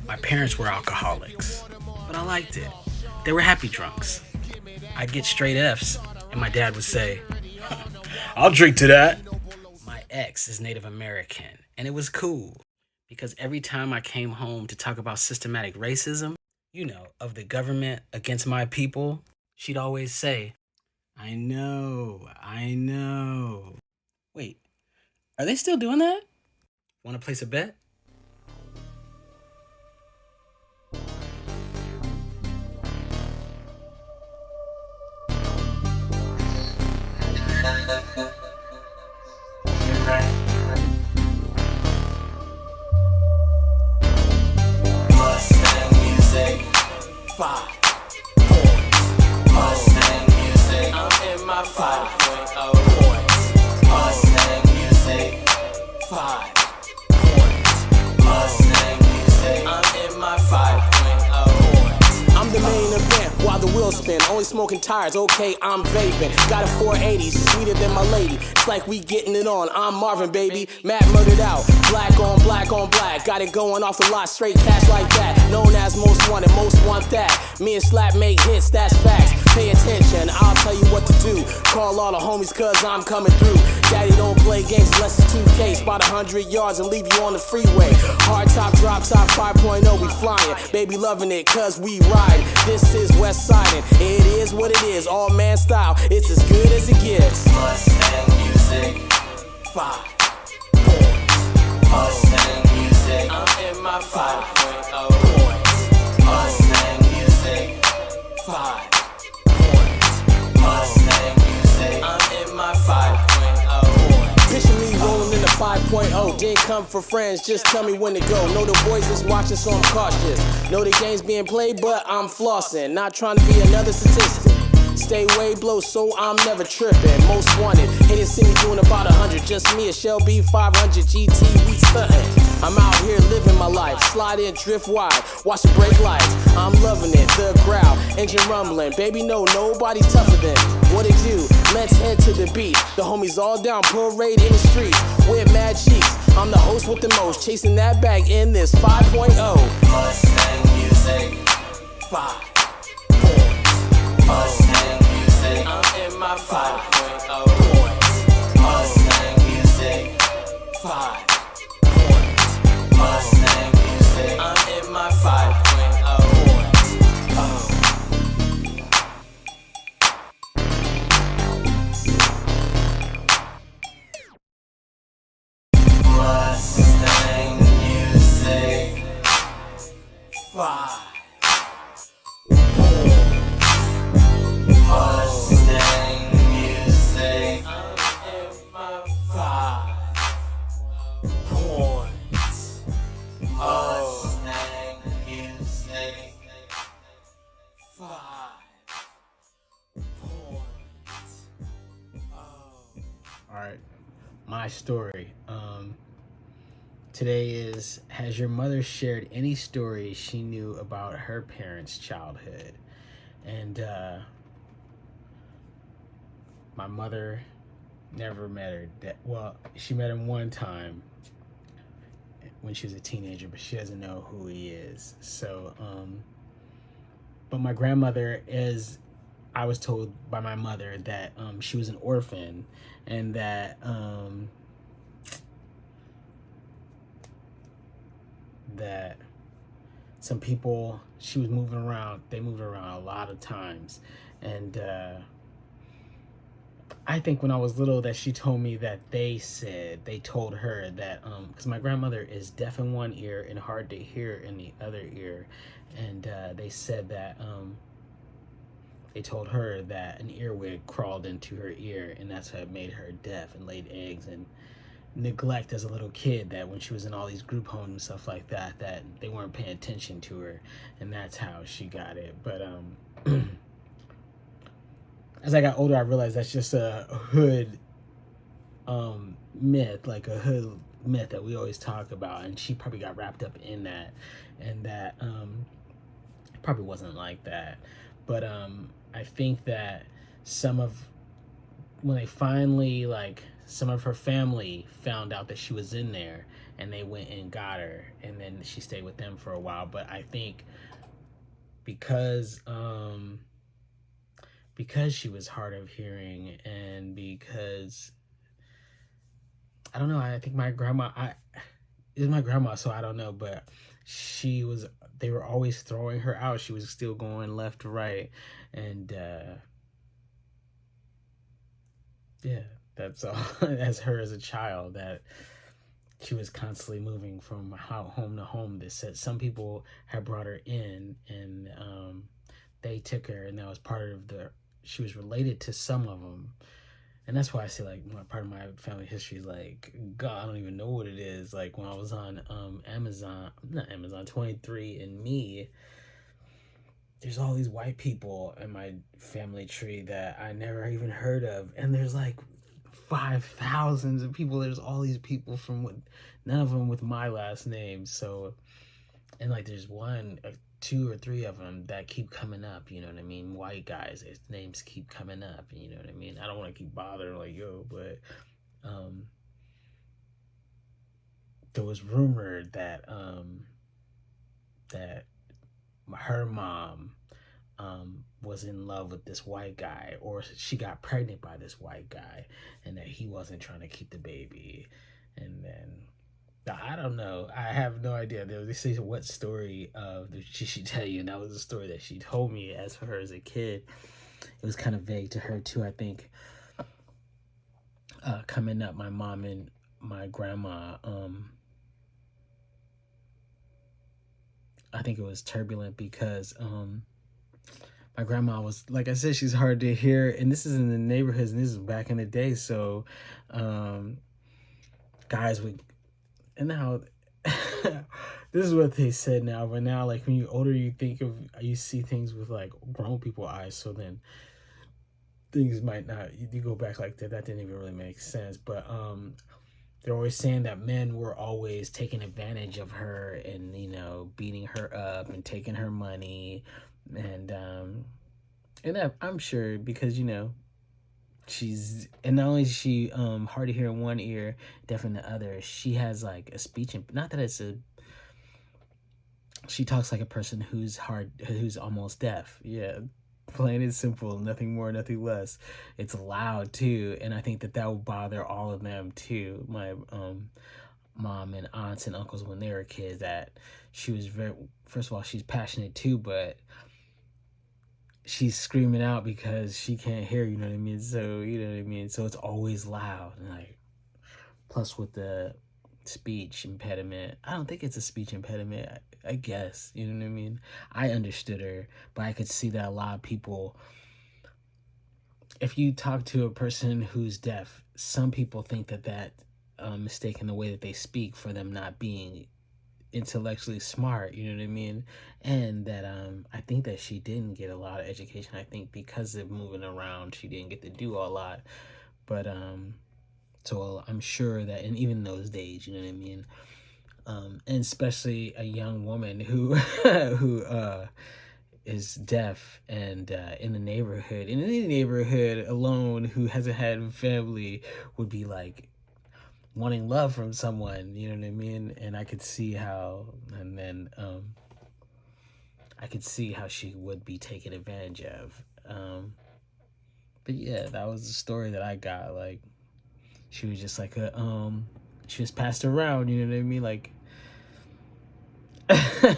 Speaker 1: My parents were alcoholics, but I liked it. They were happy drunks. I'd get straight F's, and my dad would say, "I'll drink to that." My ex is Native American, and it was cool, because every time I came home to talk about systematic racism, of the government against my people, she'd always say, I know. Wait, are they still doing that? Want to place a bet?
Speaker 3: Mustang music, 5 points. Mustang music, I'm in my 5.0 points. Mustang music, 5 points. Mustang music, I'm in my 5.0 points.
Speaker 2: I'm the main event while the wheels spin. Only smoking tires, okay, I'm vaping. Got a 480, sweeter than my lady. It's like we getting it on, I'm Marvin, baby. Matt murdered out, black on black on black. Got it going off the lot, straight cash like that. Known as most wanted, most want that. Me and Slap make hits, that's facts. Pay attention, I'll tell you what to do.
Speaker 3: do. Call all the homies cause I'm coming through. Daddy don't play games unless it's 2K. Spot 100 yards and leave you on the freeway. Hard top, drop top, 5.0, we flying. Baby loving it cause we ride. This is West Side and it is what it is. All man style, it's as good as it gets.
Speaker 7: Mustang music,
Speaker 3: 5
Speaker 7: Mustang music,
Speaker 3: I'm in my 5.0
Speaker 7: Mustang music,
Speaker 3: 5
Speaker 7: Mustang music,
Speaker 3: I'm in my 5.0 Picture me rolling in the 5.0. Didn't come for friends, just tell me when to go. Know the boys is watching, so I'm cautious. Know the game's being played, but I'm flossing. Not trying to be another statistic. Stay way below, so I'm never tripping. Most wanted, haters see me doing about 100. Just me, a Shelby 500 GT, we stuntin'. I'm out here living my life, slide in, drift wide, watch the brake lights. I'm loving it, the growl, engine rumbling. Baby, no, nobody's tougher than what it do. Let's head to the beat. The homies all down, parade in the streets with mad cheeks. I'm the host with the most, chasing that bag in this 5.0.
Speaker 7: Mustang music,
Speaker 3: 5
Speaker 7: Mustang music,
Speaker 3: I'm in my 5.0
Speaker 7: Mustang music,
Speaker 3: 5
Speaker 7: Mustang music,
Speaker 3: I'm in my 5.0
Speaker 7: Mustang music,
Speaker 3: 5
Speaker 7: Mustang music,
Speaker 3: I'm in my 5 points.
Speaker 7: Mustang music,
Speaker 3: 5 points.
Speaker 1: All right, my story. Today is, has your mother shared any stories she knew about her parents' childhood? And my mother never met her dad. Well, she met him one time when she was a teenager, but she doesn't know who he is. So, but my grandmother is, I was told by my mother that she was an orphan, and that that some people, she was moving around, they moved around a lot of times. And I think when I was little that she told me that they told her that, because my grandmother is deaf in one ear and hard to hear in the other ear. And they said that they told her that an earwig crawled into her ear, and that's what made her deaf and laid eggs and neglect as a little kid, that when she was in all these group homes and stuff like that, that they weren't paying attention to her, and that's how she got it. But as I got older, I realized that's just a hood myth, like a hood myth that we always talk about, and she probably got wrapped up in that, and that it probably wasn't like that. But I think that when they finally, like, some of her family found out that she was in there, and they went and got her, and then she stayed with them for a while. But I think because she was hard of hearing, and because I don't know, I think my grandma, is my grandma, so I don't know, but they were always throwing her out. She was still going left to right, and yeah, that's all. As her as a child, that she was constantly moving from home to home. They said some people had brought her in, and they took her, and that was part of she was related to some of them. And that's why I say, like, part of my family history is like, God, I don't even know what it is. Like, when I was on not Amazon, 23andMe, there's all these white people in my family tree that I never even heard of. And there's like 5,000 of people. There's all these people none of them with my last name. So, and like there's two or three of them that keep coming up, you know what I mean? White guys, their names keep coming up, you know what I mean? I don't want to keep bothering, like, yo, but there was rumored that that her mom was in love with this white guy, or she got pregnant by this white guy, and that he wasn't trying to keep the baby. And then I don't know. I have no idea. They say what story did she tell you, and that was a story that she told me as for her as a kid. It was kind of vague to her too, I think. Coming up, my mom and my grandma, I think it was turbulent because my grandma was, like I said, she's hard to hear, and this is in the neighborhoods, and this is back in the day, so guys would, and now this is what they said now, but now, like, when you're older, you see things with like grown people eyes, so then things might not, you go back like that didn't even really make sense, but they're always saying that men were always taking advantage of her and, you know, beating her up and taking her money. And I'm sure because, you know, and not only is she hard to hear in one ear, deaf in the other, she has like a speech, not that she talks like a person who's almost deaf. Yeah. Plain and simple, nothing more, nothing less. It's loud too, and I think that will bother all of them too. My mom and aunts and uncles when they were kids, that she was first of all, she's passionate too, but she's screaming out because she can't hear, you know what I mean? So it's always loud, and like, plus with the speech impediment, I don't think it's a speech impediment, I guess, you know what I mean? I understood her, but I could see that a lot of people, if you talk to a person who's deaf, some people think that mistaken the way that they speak for them not being intellectually smart, you know what I mean? And that I think that she didn't get a lot of education. I think because of moving around, she didn't get to do a lot. But so I'm sure that, and even those days, you know what I mean? And especially a young woman who is deaf and in any neighborhood alone, who hasn't had family, would be like wanting love from someone, you know what I mean? And I could see how, and then I could see how she would be taken advantage of. But yeah, that was the story that I got. Like, she was just like she was passed around, you know what I mean? Like,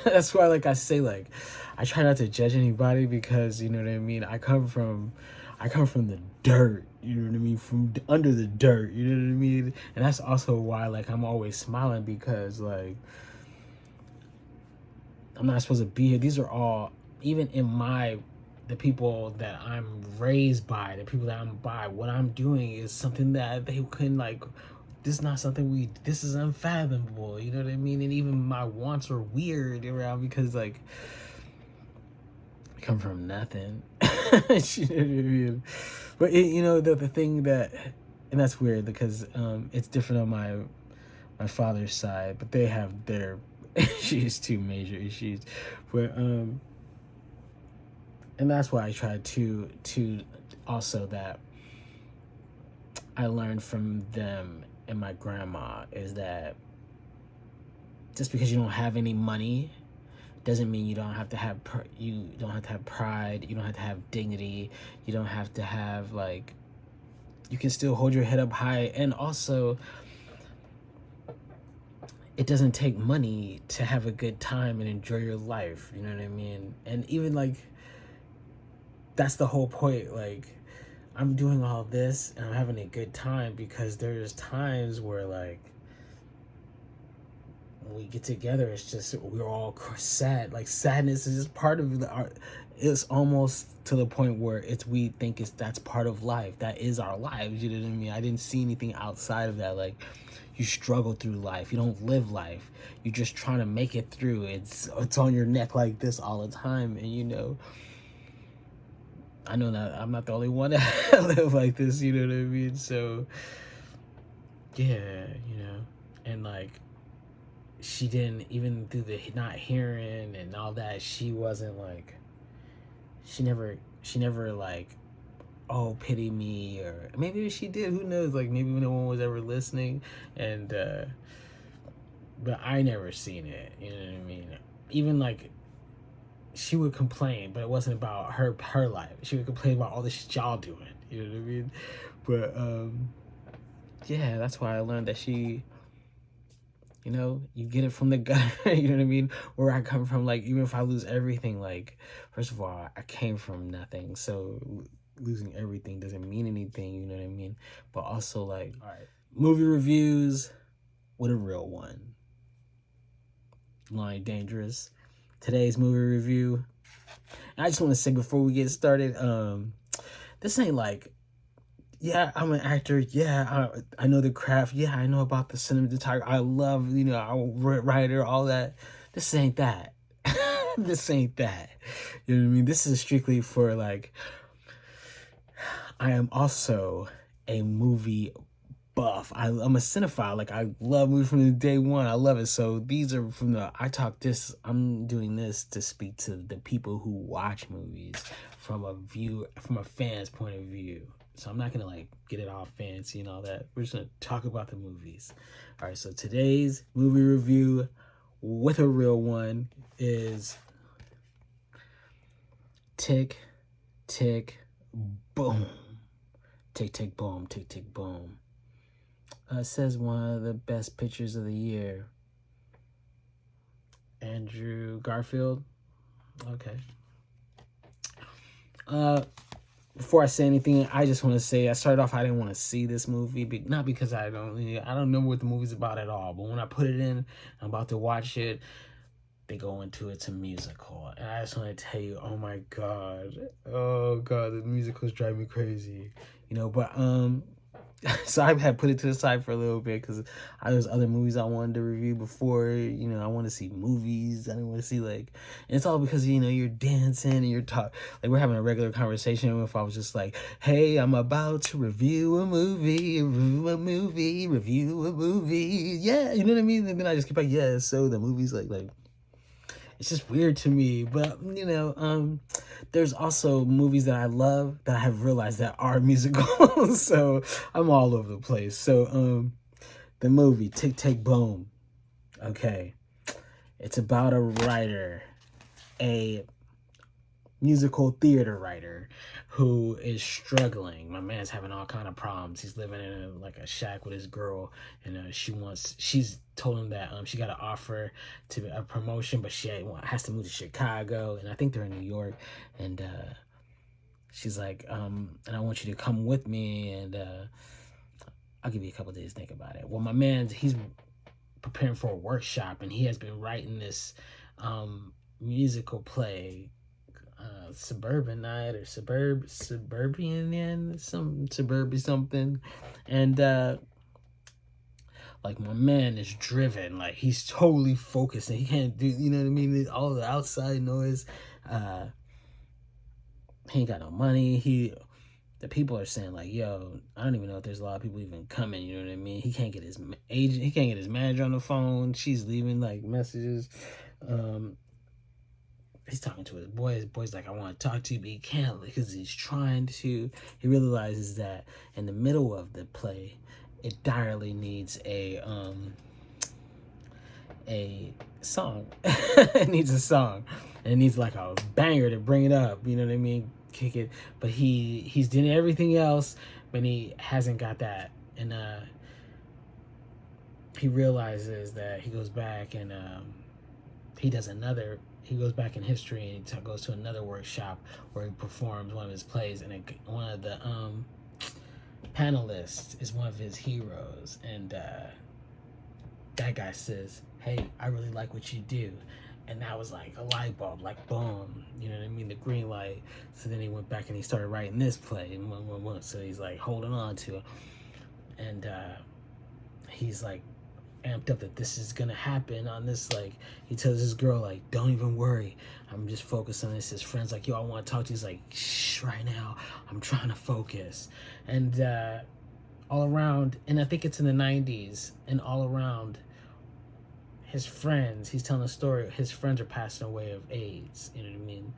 Speaker 1: that's why, like I say, like, I try not to judge anybody because, you know what I mean? I come from the dirt, you know what I mean? From under the dirt, you know what I mean? And that's also why, like, I'm always smiling because, like, I'm not supposed to be here. These are all, even in the people that I'm raised by, the people that I'm by, what I'm doing is something that they couldn't, like, this is not something this is unfathomable, you know what I mean? And even my wants are weird around because, like, I come from nothing. You know what I mean? But, you know, the thing that, and that's weird because it's different on my father's side, but they have their issues too, major issues. But, and that's why I try to also that I learned from them and my grandma is that just because you don't have any money doesn't mean you don't have to have pride, you don't have to have dignity, you don't have to have, like, you can still hold your head up high. And also, it doesn't take money to have a good time and enjoy your life, you know what I mean? And even, like, that's the whole point. Like, I'm doing all this and I'm having a good time because there's times where, like, when we get together, it's just, we're all sad. Like, sadness is just part of it's almost to the point where we think that's part of life. That is our lives, you know what I mean? I didn't see anything outside of that. Like, you struggle through life. You don't live life. You're just trying to make it through. It's on your neck like this all the time. And, you know, I know that I'm not the only one that live like this, you know what I mean? So, yeah, you know, and, like, she didn't, even through the not hearing and all that, she wasn't, like, she never, like, oh, pity me, or maybe she did, who knows, like, maybe no one was ever listening, and, but I never seen it, you know what I mean? Even, like, she would complain, but it wasn't about her life. She would complain about all the shit y'all doing. You know what I mean? But yeah, that's why I learned that she, you know, you get it from the gutter. You know what I mean? Where I come from, like, even if I lose everything, like, first of all, I came from nothing, so losing everything doesn't mean anything. You know what I mean? But also, like, all right, movie reviews with a real one. Lonnie Dangerous. Today's movie review. I just want to say before we get started, this ain't like, yeah, I'm an actor. Yeah, I know the craft. Yeah, I know about the cinematography. I love, you know, I'm a writer, all that. This ain't that. This ain't that. You know what I mean? This is strictly for, like, I am also a movie buff. I'm a cinephile. Like, I love movies from the day one. I love it. So these are from the, I'm doing this to speak to the people who watch movies from a fan's point of view. So I'm not gonna, like, get it all fancy and all that. We're just gonna talk about the movies. All right, so today's movie review with a real one is Tick, Tick, Boom. Tick, tick, boom, tick, tick, boom. It says one of the best pictures of the year. Andrew Garfield. Okay. Before I say anything, I just want to say I started off, I didn't want to see this movie, but not because I don't know what the movie's about at all. But when I put it in, I'm about to watch it. They go into it's a musical, and I just want to tell you, oh my god, the musicals drive me crazy, you know. But so I had put it to the side for a little bit because there's other movies I wanted to review before. You know, I want to see movies. I didn't want to see, like, and it's all because, you know, you're dancing and you're talking, like, we're having a regular conversation. If I was just like, hey, I'm about to review a movie, yeah, you know what I mean? And then I just keep like, yeah, so the movie's like it's just weird to me. But, you know, there's also movies that I love that I have realized that are musicals. So I'm all over the place. So the movie Tick, Tick, Boom. Okay. It's about a writer, a musical theater writer who is struggling. My man's having all kind of problems. He's living in a shack with his girl, and she's told him that she got an offer to a promotion, but she has to move to Chicago, and I think they're in New York, and she's like, and I want you to come with me, and I'll give you a couple days to think about it. Well, my man, he's preparing for a workshop, and he has been writing this musical play, Suburban Night or Suburban something, and like, my man is driven, like, he's totally focused, and he can't do, you know what I mean, all the outside noise. He ain't got no money. The people are saying, like, yo, I don't even know if there's a lot of people even coming, you know what I mean? He can't get his agent, he can't get his manager on the phone. She's leaving, like, messages. He's talking to his boy. His boy's like, I want to talk to you, but he can't, because he's trying to. He realizes that in the middle of the play, it direly needs a song. It needs a song. And it needs, like, a banger to bring it up. You know what I mean? Kick it. But he's doing everything else, but he hasn't got that. And he realizes that he goes back and he goes back in history, and he goes to another workshop where he performs one of his plays, and one of the panelists is one of his heroes, and that guy says, hey, I really like what you do. And that was like a light bulb, like, boom, you know what I mean, the green light. So then he went back and he started writing this play, so he's like holding on to it, and he's like amped up that this is gonna happen on this. Like, he tells his girl, like, don't even worry, I'm just focused on this. His friend's like, yo, I want to talk to you. He's like, shh, right now, I'm trying to focus. And all around, and I think it's in the 90s, and all around his friends, he's telling a story, his friends are passing away of AIDS, you know what I mean?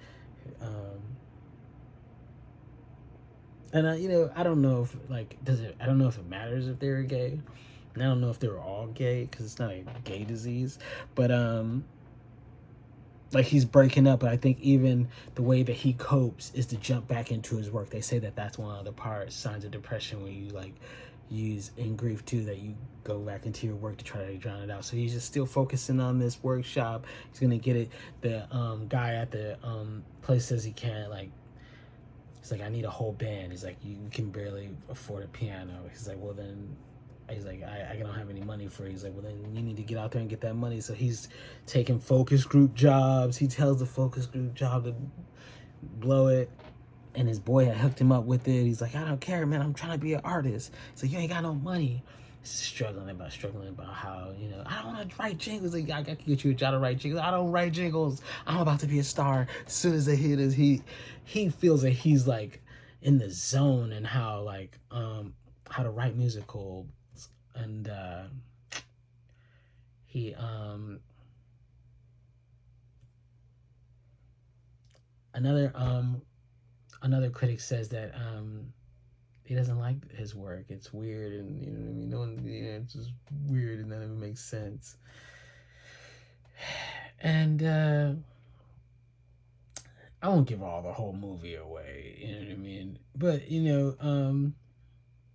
Speaker 1: And you know, I don't know if, like, I don't know if it matters if they're gay. And I don't know if they were all gay, because it's not a gay disease. But like he's breaking up, but I think even the way that he copes is to jump back into his work. They say that that's one of the signs of depression, when you like use in grief too, that you go back into your work to try to drown it out. So he's just still focusing on this workshop. He's gonna get it. The guy at the place says he can't, like, he's like, I need a whole band. He's like, you can barely afford a piano. He's like, well then, he's like, I don't have any money for it. He's like, well then you need to get out there and get that money. So he's taking focus group jobs. He tells the focus group job to blow it. And his boy had hooked him up with it. He's like, I don't care, man. I'm trying to be an artist. He's like, you ain't got no money. He's struggling about how, you know, I don't want to write jingles. Like, I got to get you a job to write jingles. I don't write jingles. I'm about to be a star. As soon as they hit us, he feels that he's like in the zone, and how like how to write musicals. And he another critic says that he doesn't like his work. It's weird, and you know what I mean. No one, yeah, it's just weird, and none of it makes sense. And I won't give all the whole movie away. You know what I mean. But you know,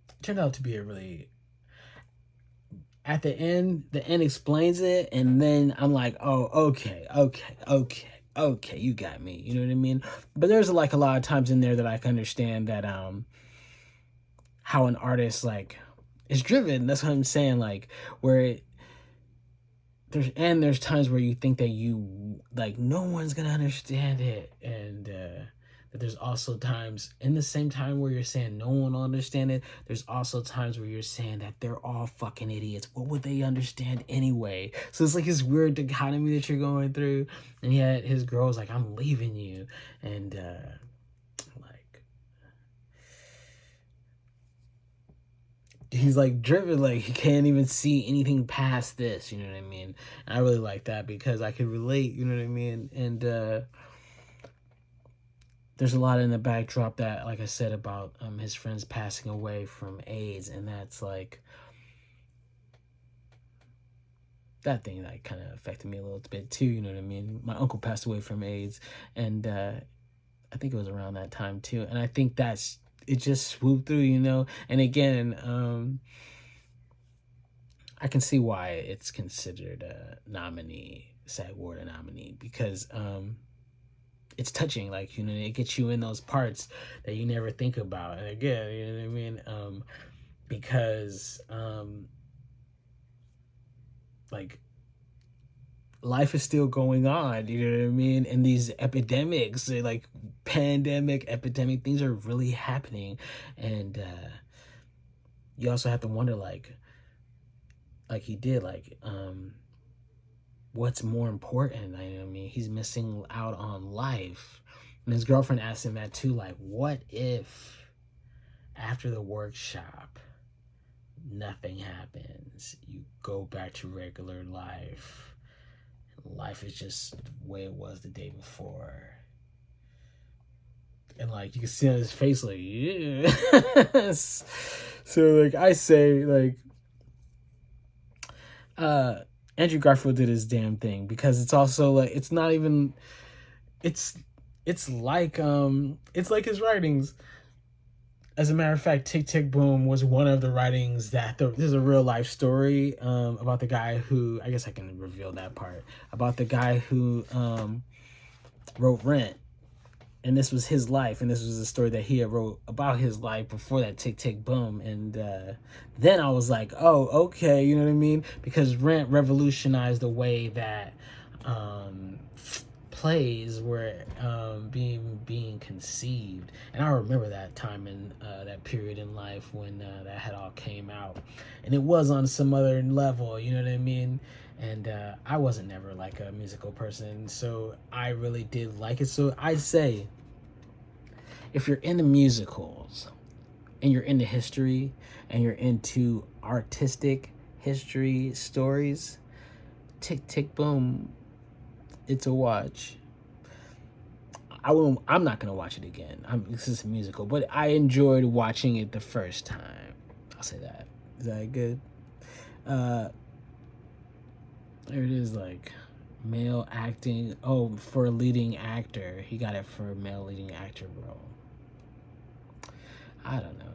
Speaker 1: it turned out to be a really. At the end explains it, and then I'm like, oh, okay, you got me. You know what I mean? But there's like a lot of times in there that I can understand that how an artist like is driven. That's what I'm saying. Like where there's times where you think that you like no one's gonna understand it, and that there's also times in the same time where you're saying no one will understand it. There's also times where you're saying that they're all fucking idiots. What would they understand anyway? So it's like this weird dichotomy that you're going through. And yet his girl's like, I'm leaving you. And like he's like driven, like he can't even see anything past this. You know what I mean? And I really like that because I could relate. You know what I mean? And there's a lot in the backdrop that, like I said, about his friends passing away from AIDS, and that's like that thing that kind of affected me a little bit too. You know what I mean? My uncle passed away from AIDS, and I think it was around that time too. And I think that's it. Just swooped through, you know. And again, I can see why it's considered a nominee, SAG Award nominee, because it's touching, like, you know, it gets you in those parts that you never think about. And again, you know what I mean? Because like life is still going on, you know what I mean? And these epidemics, like pandemic, epidemic, things are really happening. And you also have to wonder, like he did, like, what's more important? I mean, he's missing out on life. And his girlfriend asked him that too, like, what if after the workshop nothing happens, you go back to regular life, life is just the way it was the day before? And like you can see on his face, like, yes. So like I say, like Andrew Garfield did his damn thing, because it's also like it's not even it's like his writings. As a matter of fact, Tick Tick Boom was one of the writings that there's a real life story about the guy who, I guess I can reveal that part, about the guy who wrote Rent. And this was his life, and this was a story that he had wrote about his life before that Tick Tick Boom. And then I was like, oh, okay, you know what I mean? Because Rent revolutionized the way that plays were being conceived. And I remember that time in that period in life when that had all came out. And it was on some other level, you know what I mean? And I wasn't never like a musical person, so I really did like it. So I say, if you're into musicals and you're into history and you're into artistic history stories, Tick Tick Boom, it's a watch. I'm not gonna watch it again. This is a musical, but I enjoyed watching it the first time. I'll say that. Is that good? There it is, like Male acting. Oh, for leading actor. He got it for male leading actor role. I don't know.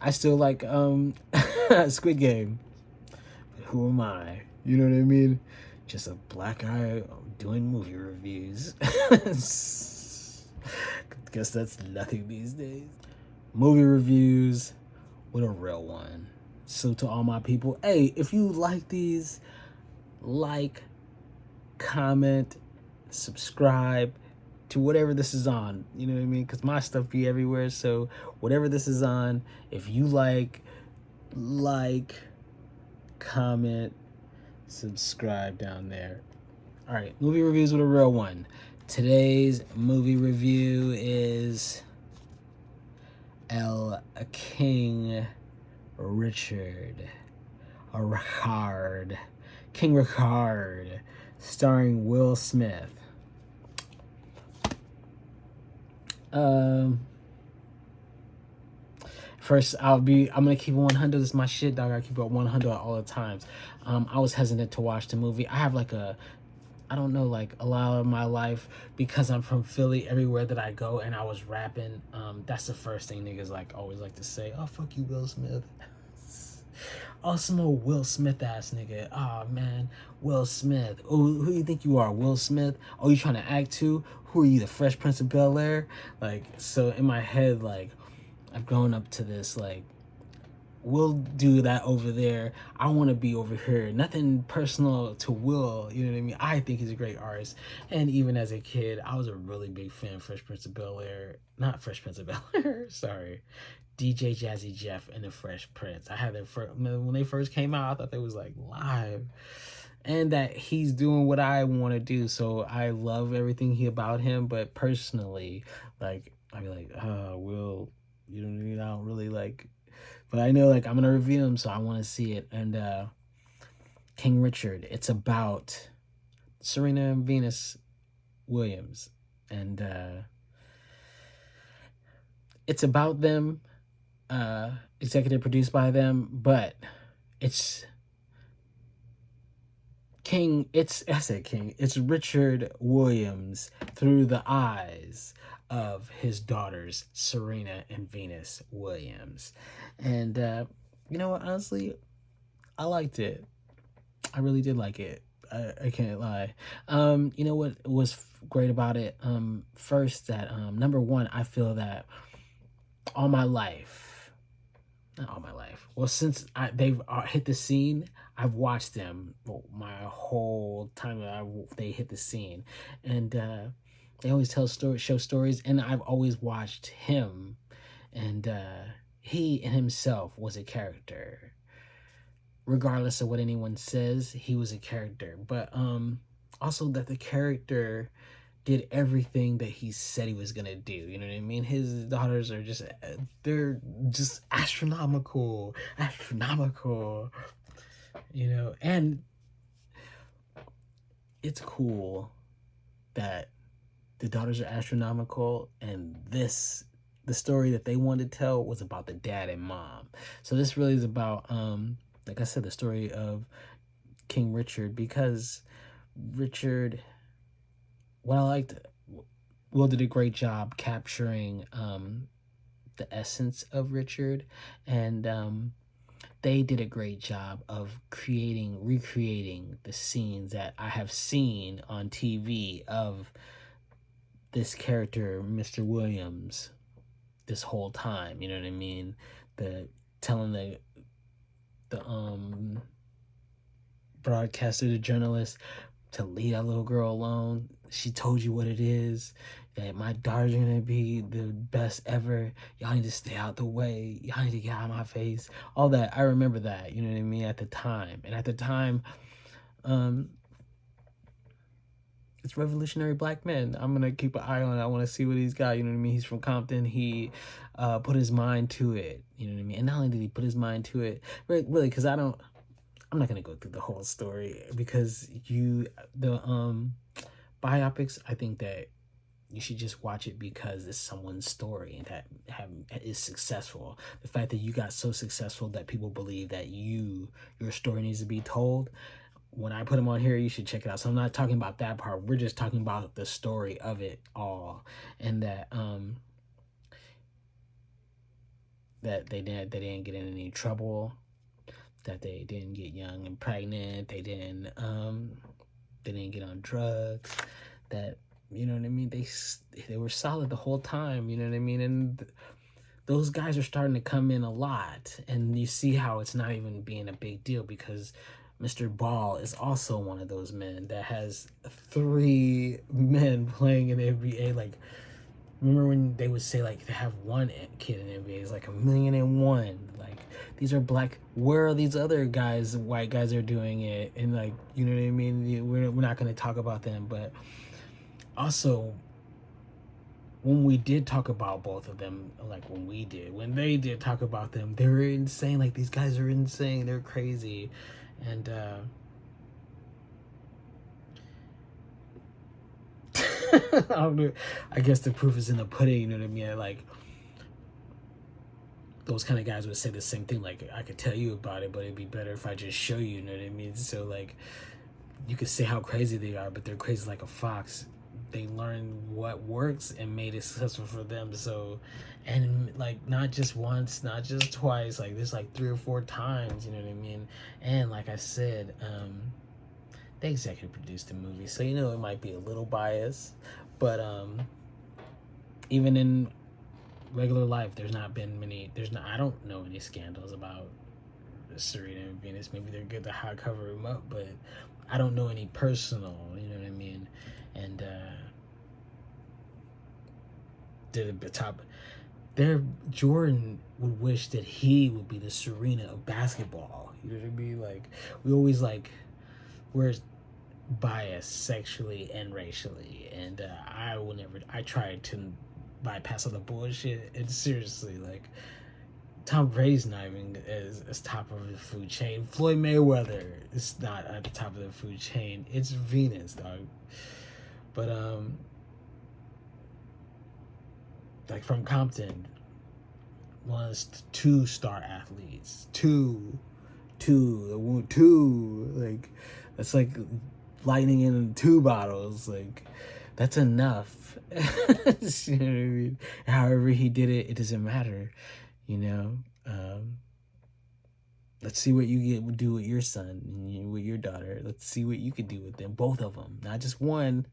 Speaker 1: I still like Squid Game. But who am I? You know what I mean? Just a black guy doing movie reviews. Guess that's nothing these days. Movie reviews with a real one. So to all my people, hey, if you like these, like, comment, subscribe to whatever this is on. You know what I mean? Because my stuff be everywhere. So whatever this is on, if you like, comment, subscribe down there. All right, movie reviews with a real one. Today's king Richard, starring Will Smith. First, I'm gonna keep it 100. This is my shit, dog. I keep it 100 at all the times. I was hesitant to watch the movie. I have like a lot of my life, because I'm from Philly, everywhere that I go and I was rapping, that's the first thing niggas like always like to say. Oh, fuck you, Will Smith. Oh, some old Will Smith ass nigga. Oh man, Will Smith. Oh, who you think you are, Will Smith? Oh, you trying to act too? Who are you, the Fresh Prince of Bel-Air? Like, so in my head, like, I've grown up to this, like, we'll do that over there. I want to be over here. Nothing personal to Will, you know what I mean? I think he's a great artist. And even as a kid, I was a really big fan of Fresh Prince of Bel-Air. Not Fresh Prince of Bel-Air, sorry. DJ Jazzy Jeff and the Fresh Prince. I had their when they first came out, I thought they was like live. And that he's doing what I want to do. So I love everything about him. But personally, like, I'd be like, Will, you know what I mean? I don't really like... But I know, like, I'm gonna review him, so I want to see it. And King Richard, it's about Serena and Venus Williams, and it's about them. Executive produced by them, but it's King. It's Richard Williams through the eyes of his daughters, Serena and Venus Williams. And you know what, honestly, I liked it. I really did like it. I can't lie. You know what was great about it? First, that number one, I feel that all my life, not all my life, well, since they've hit the scene, I've watched them my whole time they hit the scene. And they always show stories, and I've always watched him, and he in himself was a character. Regardless of what anyone says, he was a character. But also that the character did everything that he said he was gonna do. You know what I mean? His daughters are they're just astronomical. You know, and it's cool that the daughters are astronomical, and the story that they wanted to tell was about the dad and mom. So this really is about, like I said, the story of King Richard, because Richard, what I liked, Will did a great job capturing the essence of Richard, and they did a great job of recreating the scenes that I have seen on TV of this character, Mr. Williams, this whole time. You know what I mean? Telling the broadcaster, the journalist, to leave that little girl alone. She told you what it is, that my daughters are gonna be the best ever. Y'all need to stay out the way. Y'all need to get out of my face. All that. I remember that, you know what I mean, at the time. And at the time, it's revolutionary black men. I'm gonna keep an eye on it. I want to see what he's got. You know what I mean? He's from Compton. He put his mind to it. You know what I mean? And not only did he put his mind to it, really, because I'm not gonna go through the whole story, because the biopics, I think that you should just watch it because it's someone's story that is successful. The fact that you got so successful that people believe that your story needs to be told. when I put them on here, you should check it out. So I'm not talking about that part. We're just talking about the story of it all, and that they didn't get in any trouble, that they didn't get young and pregnant, they didn't get on drugs, that, you know what I mean, they were solid the whole time, you know what I mean, and those guys are starting to come in a lot, and you see how it's not even being a big deal, because Mr. Ball is also one of those men that has 3 men playing in the NBA. Like, remember when they would say, like, to have 1 kid in the NBA is like 1,000,001. Like, these are black. Where are these other guys, white guys, are doing it? And, like, you know what I mean? We're not going to talk about them. But also, when we did talk about both of them, like when they did talk about them, they were insane. Like, these guys are insane. They're crazy. And I don't know. I guess the proof is in the pudding, you know what I mean? Like, those kind of guys would say the same thing. Like, I could tell you about it, but it'd be better if I just show you, you know what I mean? So, like, you could say how crazy they are, but they're crazy like a fox. They learned what works and made it successful for them. So, and like, not just once, not just twice, like there's like 3 or 4 times, you know what I mean? And like I said, they executive produced the movie, so you know it might be a little biased, but even in regular life, I don't know any scandals about Serena and Venus. Maybe they're good to cover them up, but I don't know any personal, you know what I mean? And did the top there. Jordan would wish that he would be the Serena of basketball, you know what I mean? Like, we always, like, we're biased sexually and racially, and I tried to bypass all the bullshit, and seriously, like, Tom Brady's not even as top of the food chain. Floyd Mayweather is not at the top of the food chain. It's Venus, dog. But like, from Compton, one of the 2-star athletes, two, like, that's like lightning in 2 bottles. Like, that's enough. You know what I mean? However he did it, it doesn't matter. You know, let's see what you do with your son and with your daughter. Let's see what you could do with them, both of them, not just one.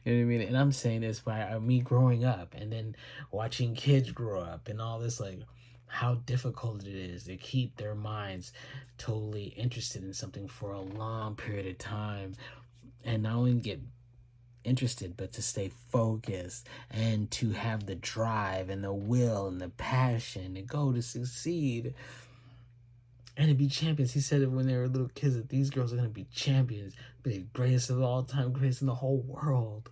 Speaker 1: You know what I mean? And I'm saying this by me growing up and then watching kids grow up and all this, like, how difficult it is to keep their minds totally interested in something for a long period of time, and not only get interested, but to stay focused and to have the drive and the will and the passion to go to succeed and to be champions. He said it when they were little kids, that these girls are going to be champions, be the greatest of all time, greatest in the whole world.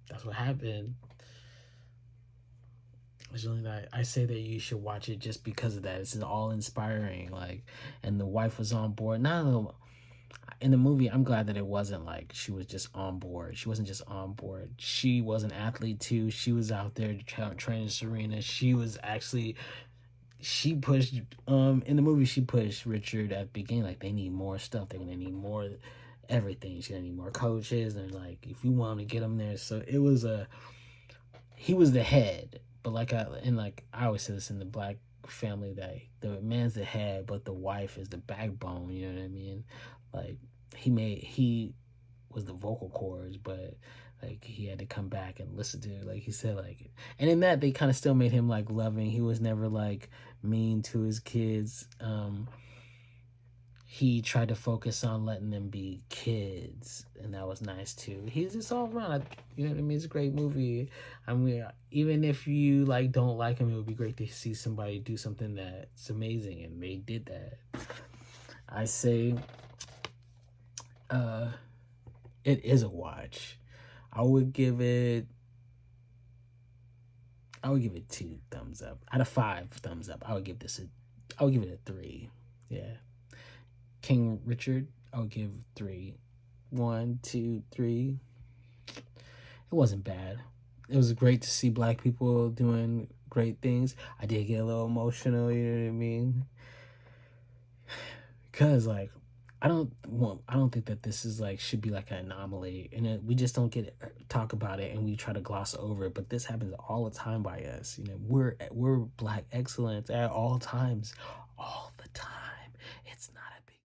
Speaker 1: That's what happened. I say that you should watch it just because of that. It's all inspiring. Like, and the wife was on board. In the movie, I'm glad that it wasn't like she was just on board. She wasn't just on board. She was an athlete too. She was out there training Serena. She pushed, in the movie, she pushed Richard at the beginning. Like, they need more stuff. They're going to need more everything. She's going to need more coaches. And, like, if you want to get them there. So it was he was the head. But I always say this in the black family, that the man's the head, but the wife is the backbone. You know what I mean? Like, he was the vocal cords, but like, he had to come back and listen to it, like he said, like, and in that they kind of still made him like loving. He was never like mean to his kids. He tried to focus on letting them be kids, and that was nice too. He's just all around, you know what I mean? It's a great movie. I mean, even if you like don't like him, it would be great to see somebody do something that's amazing, and they did that. I say, it is a watch. I would give it 2 thumbs up out of 5 thumbs up. I would give it a 3. Yeah. King Richard, I would give 3. 1, 2, 3. It wasn't bad. It was great to see black people doing great things. I did get a little emotional, you know what I mean? Because, like, I don't think that this is like should be like an anomaly, and we just don't talk about it, and we try to gloss over it. But this happens all the time by us. You know, we're Black excellence at all times, all the time. It's not a big